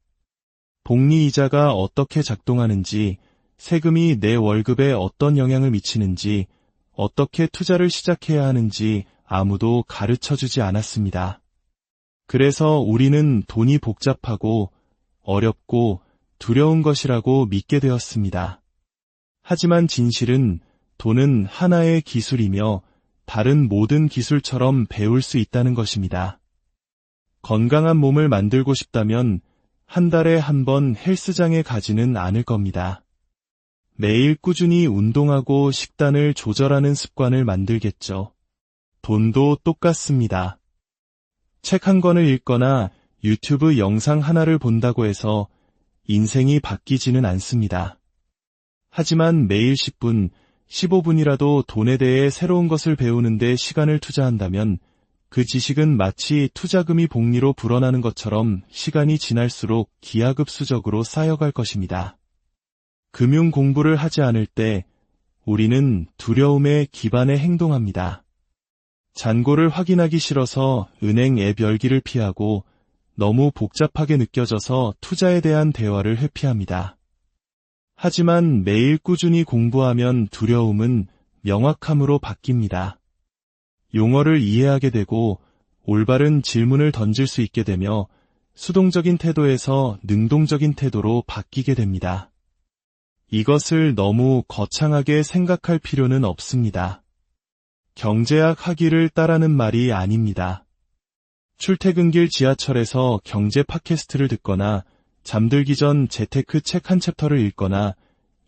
복리이자가 어떻게 작동하는지, 세금이 내 월급에 어떤 영향을 미치는지, 어떻게 투자를 시작해야 하는지 아무도 가르쳐주지 않았습니다. 그래서 우리는 돈이 복잡하고 어렵고 두려운 것이라고 믿게 되었습니다. 하지만 진실은 돈은 하나의 기술이며 다른 모든 기술처럼 배울 수 있다는 것입니다. 건강한 몸을 만들고 싶다면 한 달에 한 번 헬스장에 가지는 않을 겁니다. 매일 꾸준히 운동하고 식단을 조절하는 습관을 만들겠죠. 돈도 똑같습니다. 책 한 권을 읽거나 유튜브 영상 하나를 본다고 해서 인생이 바뀌지는 않습니다. 하지만 매일 10분, 15분이라도 돈에 대해 새로운 것을 배우는데 시간을 투자한다면 그 지식은 마치 투자금이 복리로 불어나는 것처럼 시간이 지날수록 기하급수적으로 쌓여갈 것입니다. 금융 공부를 하지 않을 때 우리는 두려움에 기반해 행동합니다. 잔고를 확인하기 싫어서 은행 앱 열기를 피하고 너무 복잡하게 느껴져서 투자에 대한 대화를 회피합니다. 하지만 매일 꾸준히 공부하면 두려움은 명확함으로 바뀝니다. 용어를 이해하게 되고 올바른 질문을 던질 수 있게 되며 수동적인 태도에서 능동적인 태도로 바뀌게 됩니다. 이것을 너무 거창하게 생각할 필요는 없습니다. 경제학 학위를 따라는 말이 아닙니다. 출퇴근길 지하철에서 경제 팟캐스트를 듣거나 잠들기 전 재테크 책 한 챕터를 읽거나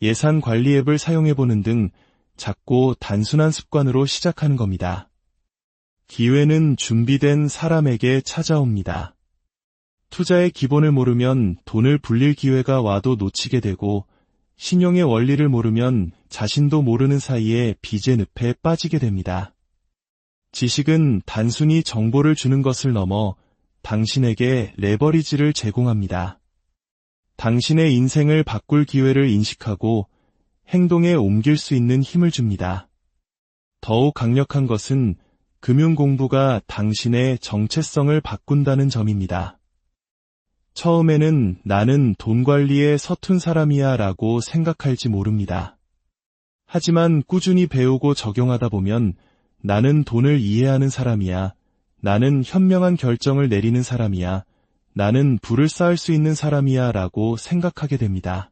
예산 관리 앱을 사용해보는 등 작고 단순한 습관으로 시작하는 겁니다. 기회는 준비된 사람에게 찾아옵니다. 투자의 기본을 모르면 돈을 불릴 기회가 와도 놓치게 되고 신용의 원리를 모르면 자신도 모르는 사이에 빚의 늪에 빠지게 됩니다. 지식은 단순히 정보를 주는 것을 넘어 당신에게 레버리지를 제공합니다. 당신의 인생을 바꿀 기회를 인식하고 행동에 옮길 수 있는 힘을 줍니다. 더욱 강력한 것은 금융 공부가 당신의 정체성을 바꾼다는 점입니다. 처음에는 나는 돈 관리에 서툰 사람이야 라고 생각할지 모릅니다. 하지만 꾸준히 배우고 적용하다 보면 나는 돈을 이해하는 사람이야, 나는 현명한 결정을 내리는 사람이야, 나는 부를 쌓을 수 있는 사람이야 라고 생각하게 됩니다.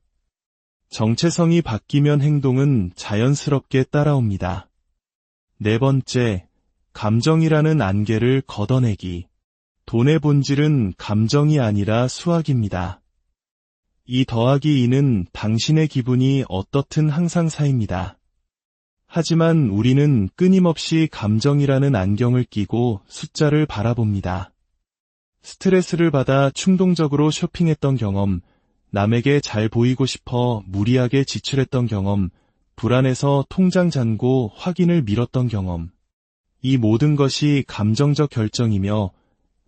정체성이 바뀌면 행동은 자연스럽게 따라옵니다. 네 번째, 감정이라는 안개를 걷어내기. 돈의 본질은 감정이 아니라 수학입니다. 2 더하기 2는 당신의 기분이 어떻든 항상 쌓입니다. 하지만 우리는 끊임없이 감정이라는 안경을 끼고 숫자를 바라봅니다. 스트레스를 받아 충동적으로 쇼핑했던 경험, 남에게 잘 보이고 싶어 무리하게 지출했던 경험, 불안해서 통장 잔고 확인을 미뤘던 경험. 이 모든 것이 감정적 결정이며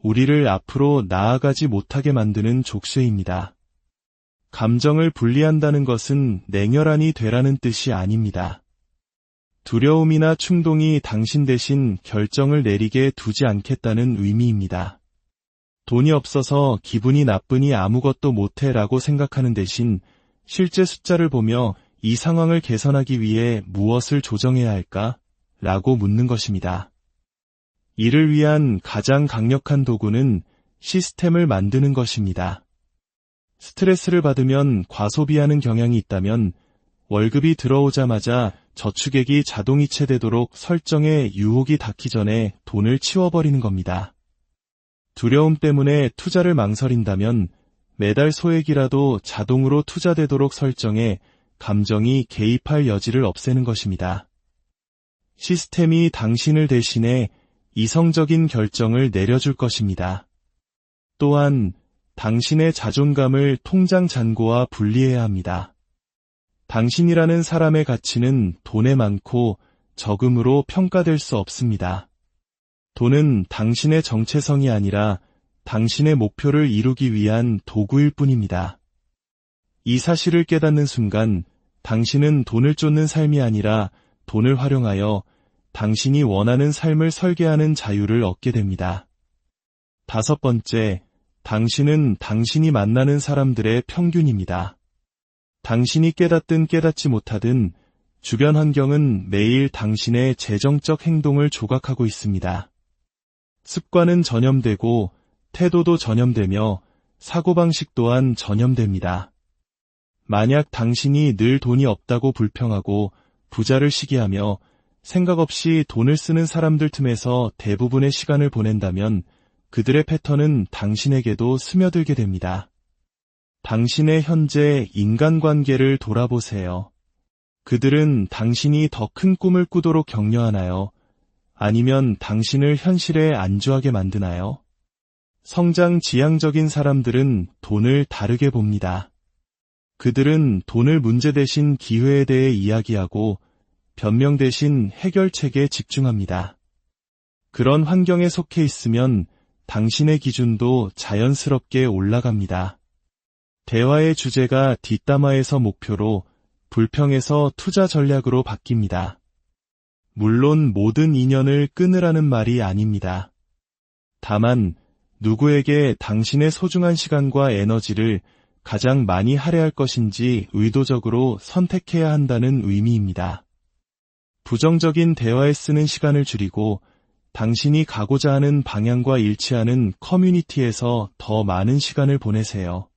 우리를 앞으로 나아가지 못하게 만드는 족쇄입니다. 감정을 분리한다는 것은 냉혈한이 되라는 뜻이 아닙니다. 두려움이나 충동이 당신 대신 결정을 내리게 두지 않겠다는 의미입니다. 돈이 없어서 기분이 나쁘니 아무것도 못해라고 생각하는 대신 실제 숫자를 보며 이 상황을 개선하기 위해 무엇을 조정해야 할까? 라고 묻는 것입니다. 이를 위한 가장 강력한 도구는 시스템을 만드는 것입니다. 스트레스를 받으면 과소비하는 경향이 있다면 월급이 들어오자마자 저축액이 자동이체되도록 설정해 유혹이 닿기 전에 돈을 치워버리는 겁니다. 두려움 때문에 투자를 망설인다면 매달 소액이라도 자동으로 투자되도록 설정해 감정이 개입할 여지를 없애는 것입니다. 시스템이 당신을 대신해 이성적인 결정을 내려줄 것입니다. 또한 당신의 자존감을 통장 잔고와 분리해야 합니다. 당신이라는 사람의 가치는 돈에 많고 적음으로 평가될 수 없습니다. 돈은 당신의 정체성이 아니라 당신의 목표를 이루기 위한 도구일 뿐입니다. 이 사실을 깨닫는 순간 당신은 돈을 쫓는 삶이 아니라 돈을 활용하여 당신이 원하는 삶을 설계하는 자유를 얻게 됩니다. 5번째, 당신은 당신이 만나는 사람들의 평균입니다. 당신이 깨닫든 깨닫지 못하든 주변 환경은 매일 당신의 재정적 행동을 조각하고 있습니다. 습관은 전염되고 태도도 전염되며 사고방식 또한 전염됩니다. 만약 당신이 늘 돈이 없다고 불평하고 부자를 시기하며 생각 없이 돈을 쓰는 사람들 틈에서 대부분의 시간을 보낸다면 그들의 패턴은 당신에게도 스며들게 됩니다. 당신의 현재 인간관계를 돌아보세요. 그들은 당신이 더 큰 꿈을 꾸도록 격려하나요? 아니면 당신을 현실에 안주하게 만드나요? 성장 지향적인 사람들은 돈을 다르게 봅니다. 그들은 돈을 문제 대신 기회에 대해 이야기하고 변명 대신 해결책에 집중합니다. 그런 환경에 속해 있으면 당신의 기준도 자연스럽게 올라갑니다. 대화의 주제가 뒷담화에서 목표로, 불평에서 투자 전략으로 바뀝니다. 물론 모든 인연을 끊으라는 말이 아닙니다. 다만 누구에게 당신의 소중한 시간과 에너지를 가장 많이 할애할 것인지 의도적으로 선택해야 한다는 의미입니다. 부정적인 대화에 쓰는 시간을 줄이고 당신이 가고자 하는 방향과 일치하는 커뮤니티에서 더 많은 시간을 보내세요.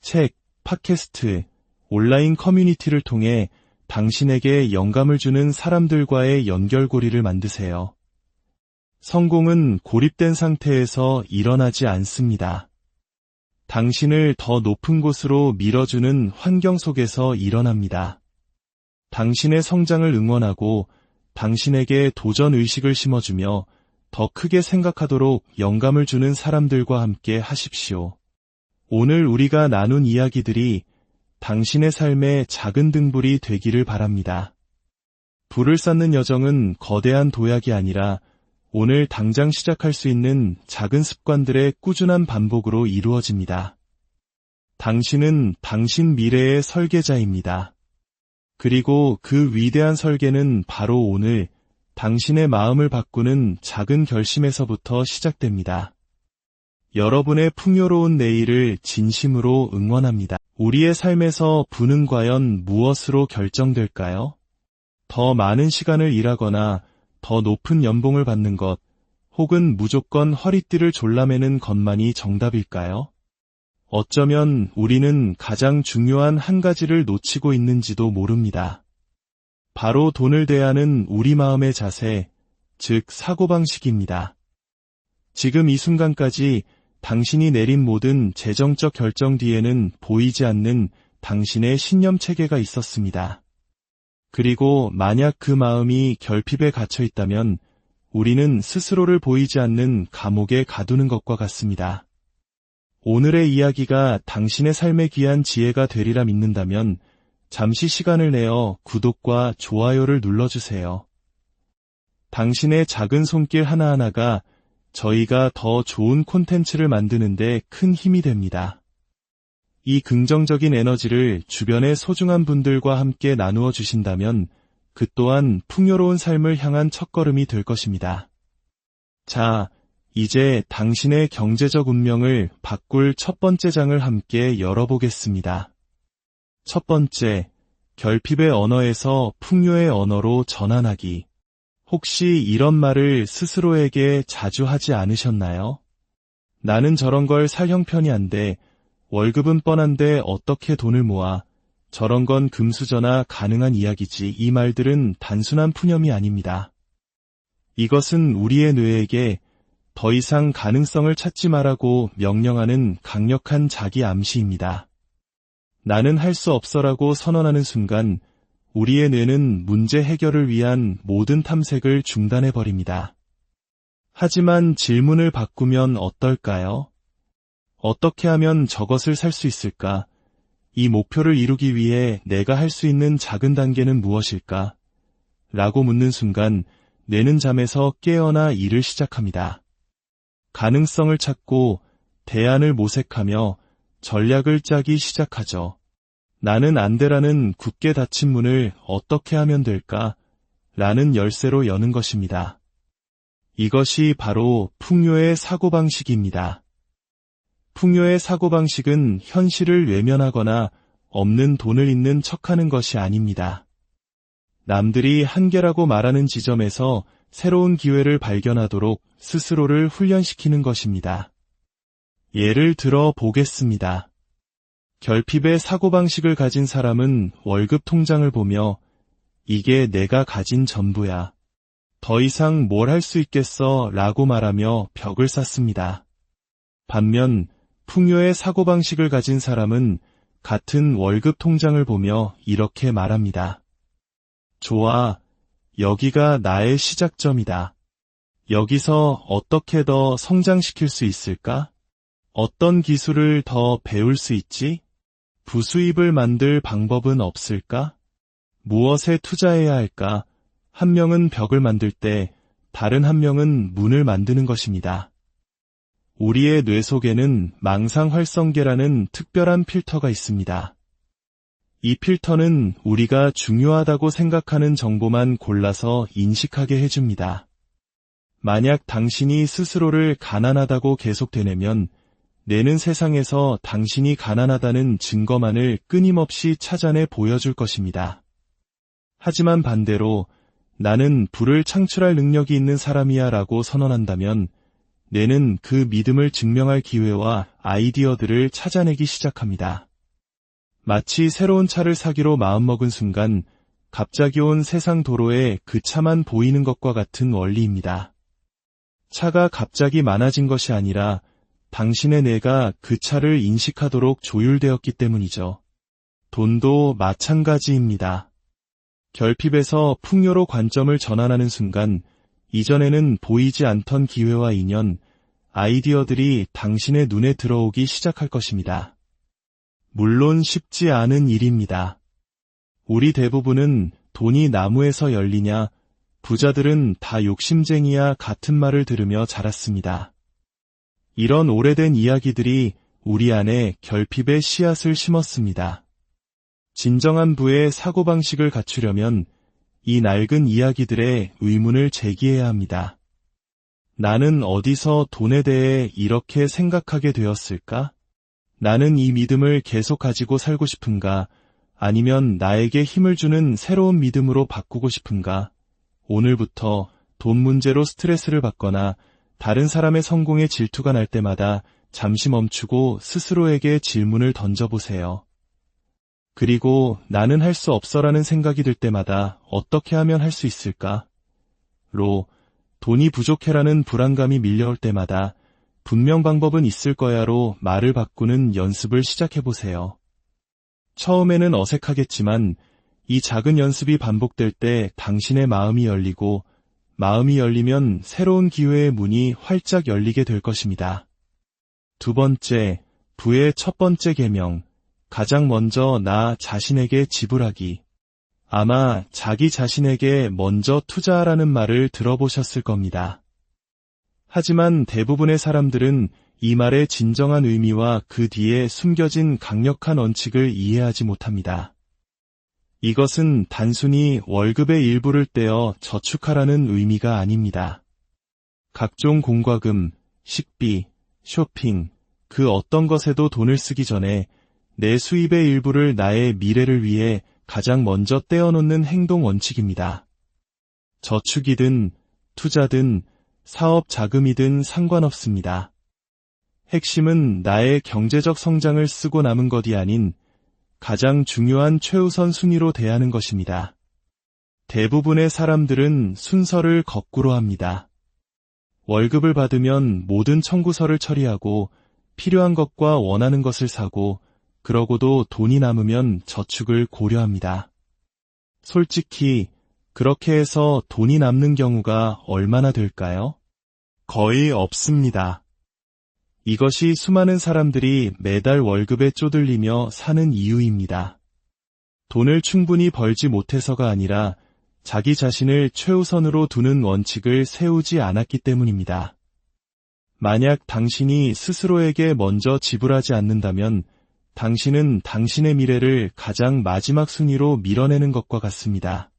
책, 팟캐스트, 온라인 커뮤니티를 통해 당신에게 영감을 주는 사람들과의 연결고리를 만드세요. 성공은 고립된 상태에서 일어나지 않습니다. 당신을 더 높은 곳으로 밀어주는 환경 속에서 일어납니다. 당신의 성장을 응원하고 당신에게 도전 의식을 심어주며 더 크게 생각하도록 영감을 주는 사람들과 함께 하십시오. 오늘 우리가 나눈 이야기들이 당신의 삶의 작은 등불이 되기를 바랍니다. 불을 쌓는 여정은 거대한 도약이 아니라 오늘 당장 시작할 수 있는 작은 습관들의 꾸준한 반복으로 이루어집니다. 당신은 당신 미래의 설계자입니다. 그리고 그 위대한 설계는 바로 오늘 당신의 마음을 바꾸는 작은 결심에서부터 시작됩니다. 여러분의 풍요로운 내일을 진심으로 응원합니다. 우리의 삶에서 부는 과연 무엇으로 결정될까요? 더 많은 시간을 일하거나 더 높은 연봉을 받는 것, 혹은 무조건 허리띠를 졸라매는 것만이 정답일까요? 어쩌면 우리는 가장 중요한 한 가지를 놓치고 있는지도 모릅니다. 바로 돈을 대하는 우리 마음의 자세, 즉 사고방식입니다. 지금 이 순간까지 당신이 내린 모든 재정적 결정 뒤에는 보이지 않는 당신의 신념 체계가 있었습니다. 그리고 만약 그 마음이 결핍에 갇혀 있다면 우리는 스스로를 보이지 않는 감옥에 가두는 것과 같습니다. 오늘의 이야기가 당신의 삶에 귀한 지혜가 되리라 믿는다면 잠시 시간을 내어 구독과 좋아요를 눌러주세요. 당신의 작은 손길 하나하나가 저희가 더 좋은 콘텐츠를 만드는데 큰 힘이 됩니다. 이 긍정적인 에너지를 주변의 소중한 분들과 함께 나누어 주신다면 그 또한 풍요로운 삶을 향한 첫걸음이 될 것입니다. 자, 이제 당신의 경제적 운명을 바꿀 첫 번째 장을 함께 열어보겠습니다. 첫 번째, 결핍의 언어에서 풍요의 언어로 전환하기. 혹시 이런 말을 스스로에게 자주 하지 않으셨나요? 나는 저런 걸 살 형편이 안 돼. 월급은 뻔한데 어떻게 돈을 모아. 저런 건 금수저나 가능한 이야기지. 이 말들은 단순한 푸념이 아닙니다. 이것은 우리의 뇌에게 더 이상 가능성을 찾지 말라고 명령하는 강력한 자기 암시입니다. 나는 할 수 없어라고 선언하는 순간 우리의 뇌는 문제 해결을 위한 모든 탐색을 중단해버립니다. 하지만 질문을 바꾸면 어떨까요? 어떻게 하면 저것을 살 수 있을까? 이 목표를 이루기 위해 내가 할 수 있는 작은 단계는 무엇일까? 라고 묻는 순간 뇌는 잠에서 깨어나 일을 시작합니다. 가능성을 찾고 대안을 모색하며 전략을 짜기 시작하죠. 나는 안 돼라는 굳게 닫힌 문을 어떻게 하면 될까? 라는 열쇠로 여는 것입니다. 이것이 바로 풍요의 사고방식입니다. 풍요의 사고방식은 현실을 외면하거나 없는 돈을 있는 척하는 것이 아닙니다. 남들이 한계라고 말하는 지점에서 새로운 기회를 발견하도록 스스로를 훈련시키는 것입니다. 예를 들어 보겠습니다. 결핍의 사고방식을 가진 사람은 월급 통장을 보며 이게 내가 가진 전부야. 더 이상 뭘 할 수 있겠어 라고 말하며 벽을 쌓습니다. 반면 풍요의 사고방식을 가진 사람은 같은 월급 통장을 보며 이렇게 말합니다. 좋아, 여기가 나의 시작점이다. 여기서 어떻게 더 성장시킬 수 있을까? 어떤 기술을 더 배울 수 있지? 부수입을 만들 방법은 없을까? 무엇에 투자해야 할까? 한 명은 벽을 만들 때 다른 한 명은 문을 만드는 것입니다. 우리의 뇌 속에는 망상활성계라는 특별한 필터가 있습니다. 이 필터는 우리가 중요하다고 생각하는 정보만 골라서 인식하게 해줍니다. 만약 당신이 스스로를 가난하다고 계속 되뇌면 뇌는 세상에서 당신이 가난하다는 증거만을 끊임없이 찾아내 보여줄 것입니다. 하지만 반대로 나는 부를 창출할 능력이 있는 사람이야 라고 선언한다면 뇌는 그 믿음을 증명할 기회와 아이디어들을 찾아내기 시작합니다. 마치 새로운 차를 사기로 마음먹은 순간 갑자기 온 세상 도로에 그 차만 보이는 것과 같은 원리입니다. 차가 갑자기 많아진 것이 아니라 당신의 뇌가 그 차를 인식하도록 조율되었기 때문이죠. 돈도 마찬가지입니다. 결핍에서 풍요로 관점을 전환하는 순간 이전에는 보이지 않던 기회와 인연, 아이디어들이 당신의 눈에 들어오기 시작할 것입니다. 물론 쉽지 않은 일입니다. 우리 대부분은 돈이 나무에서 열리냐, 부자들은 다 욕심쟁이야 같은 말을 들으며 자랐습니다. 이런 오래된 이야기들이 우리 안에 결핍의 씨앗을 심었습니다. 진정한 부의 사고방식을 갖추려면 이 낡은 이야기들의 의문을 제기해야 합니다. 나는 어디서 돈에 대해 이렇게 생각하게 되었을까? 나는 이 믿음을 계속 가지고 살고 싶은가? 아니면 나에게 힘을 주는 새로운 믿음으로 바꾸고 싶은가? 오늘부터 돈 문제로 스트레스를 받거나 다른 사람의 성공에 질투가 날 때마다 잠시 멈추고 스스로에게 질문을 던져보세요. 그리고 나는 할 수 없어라는 생각이 들 때마다 어떻게 하면 할 수 있을까? 로, 돈이 부족해라는 불안감이 밀려올 때마다 분명 방법은 있을 거야로 말을 바꾸는 연습을 시작해보세요. 처음에는 어색하겠지만 이 작은 연습이 반복될 때 당신의 마음이 열리고 마음이 열리면 새로운 기회의 문이 활짝 열리게 될 것입니다. 두 번째, 부의 첫 번째 계명. 가장 먼저 나 자신에게 지불하기. 아마 자기 자신에게 먼저 투자하라는 말을 들어보셨을 겁니다. 하지만 대부분의 사람들은 이 말의 진정한 의미와 그 뒤에 숨겨진 강력한 원칙을 이해하지 못합니다. 이것은 단순히 월급의 일부를 떼어 저축하라는 의미가 아닙니다. 각종 공과금, 식비, 쇼핑, 그 어떤 것에도 돈을 쓰기 전에 내 수입의 일부를 나의 미래를 위해 가장 먼저 떼어놓는 행동 원칙입니다. 저축이든 투자든 사업 자금이든 상관없습니다. 핵심은 나의 경제적 성장을 쓰고 남은 것이 아닌 가장 중요한 최우선 순위로 대하는 것입니다. 대부분의 사람들은 순서를 거꾸로 합니다. 월급을 받으면 모든 청구서를 처리하고 필요한 것과 원하는 것을 사고 그러고도 돈이 남으면 저축을 고려합니다. 솔직히 그렇게 해서 돈이 남는 경우가 얼마나 될까요? 거의 없습니다. 이것이 수많은 사람들이 매달 월급에 쪼들리며 사는 이유입니다. 돈을 충분히 벌지 못해서가 아니라 자기 자신을 최우선으로 두는 원칙을 세우지 않았기 때문입니다. 만약 당신이 스스로에게 먼저 지불하지 않는다면 당신은 당신의 미래를 가장 마지막 순위로 밀어내는 것과 같습니다.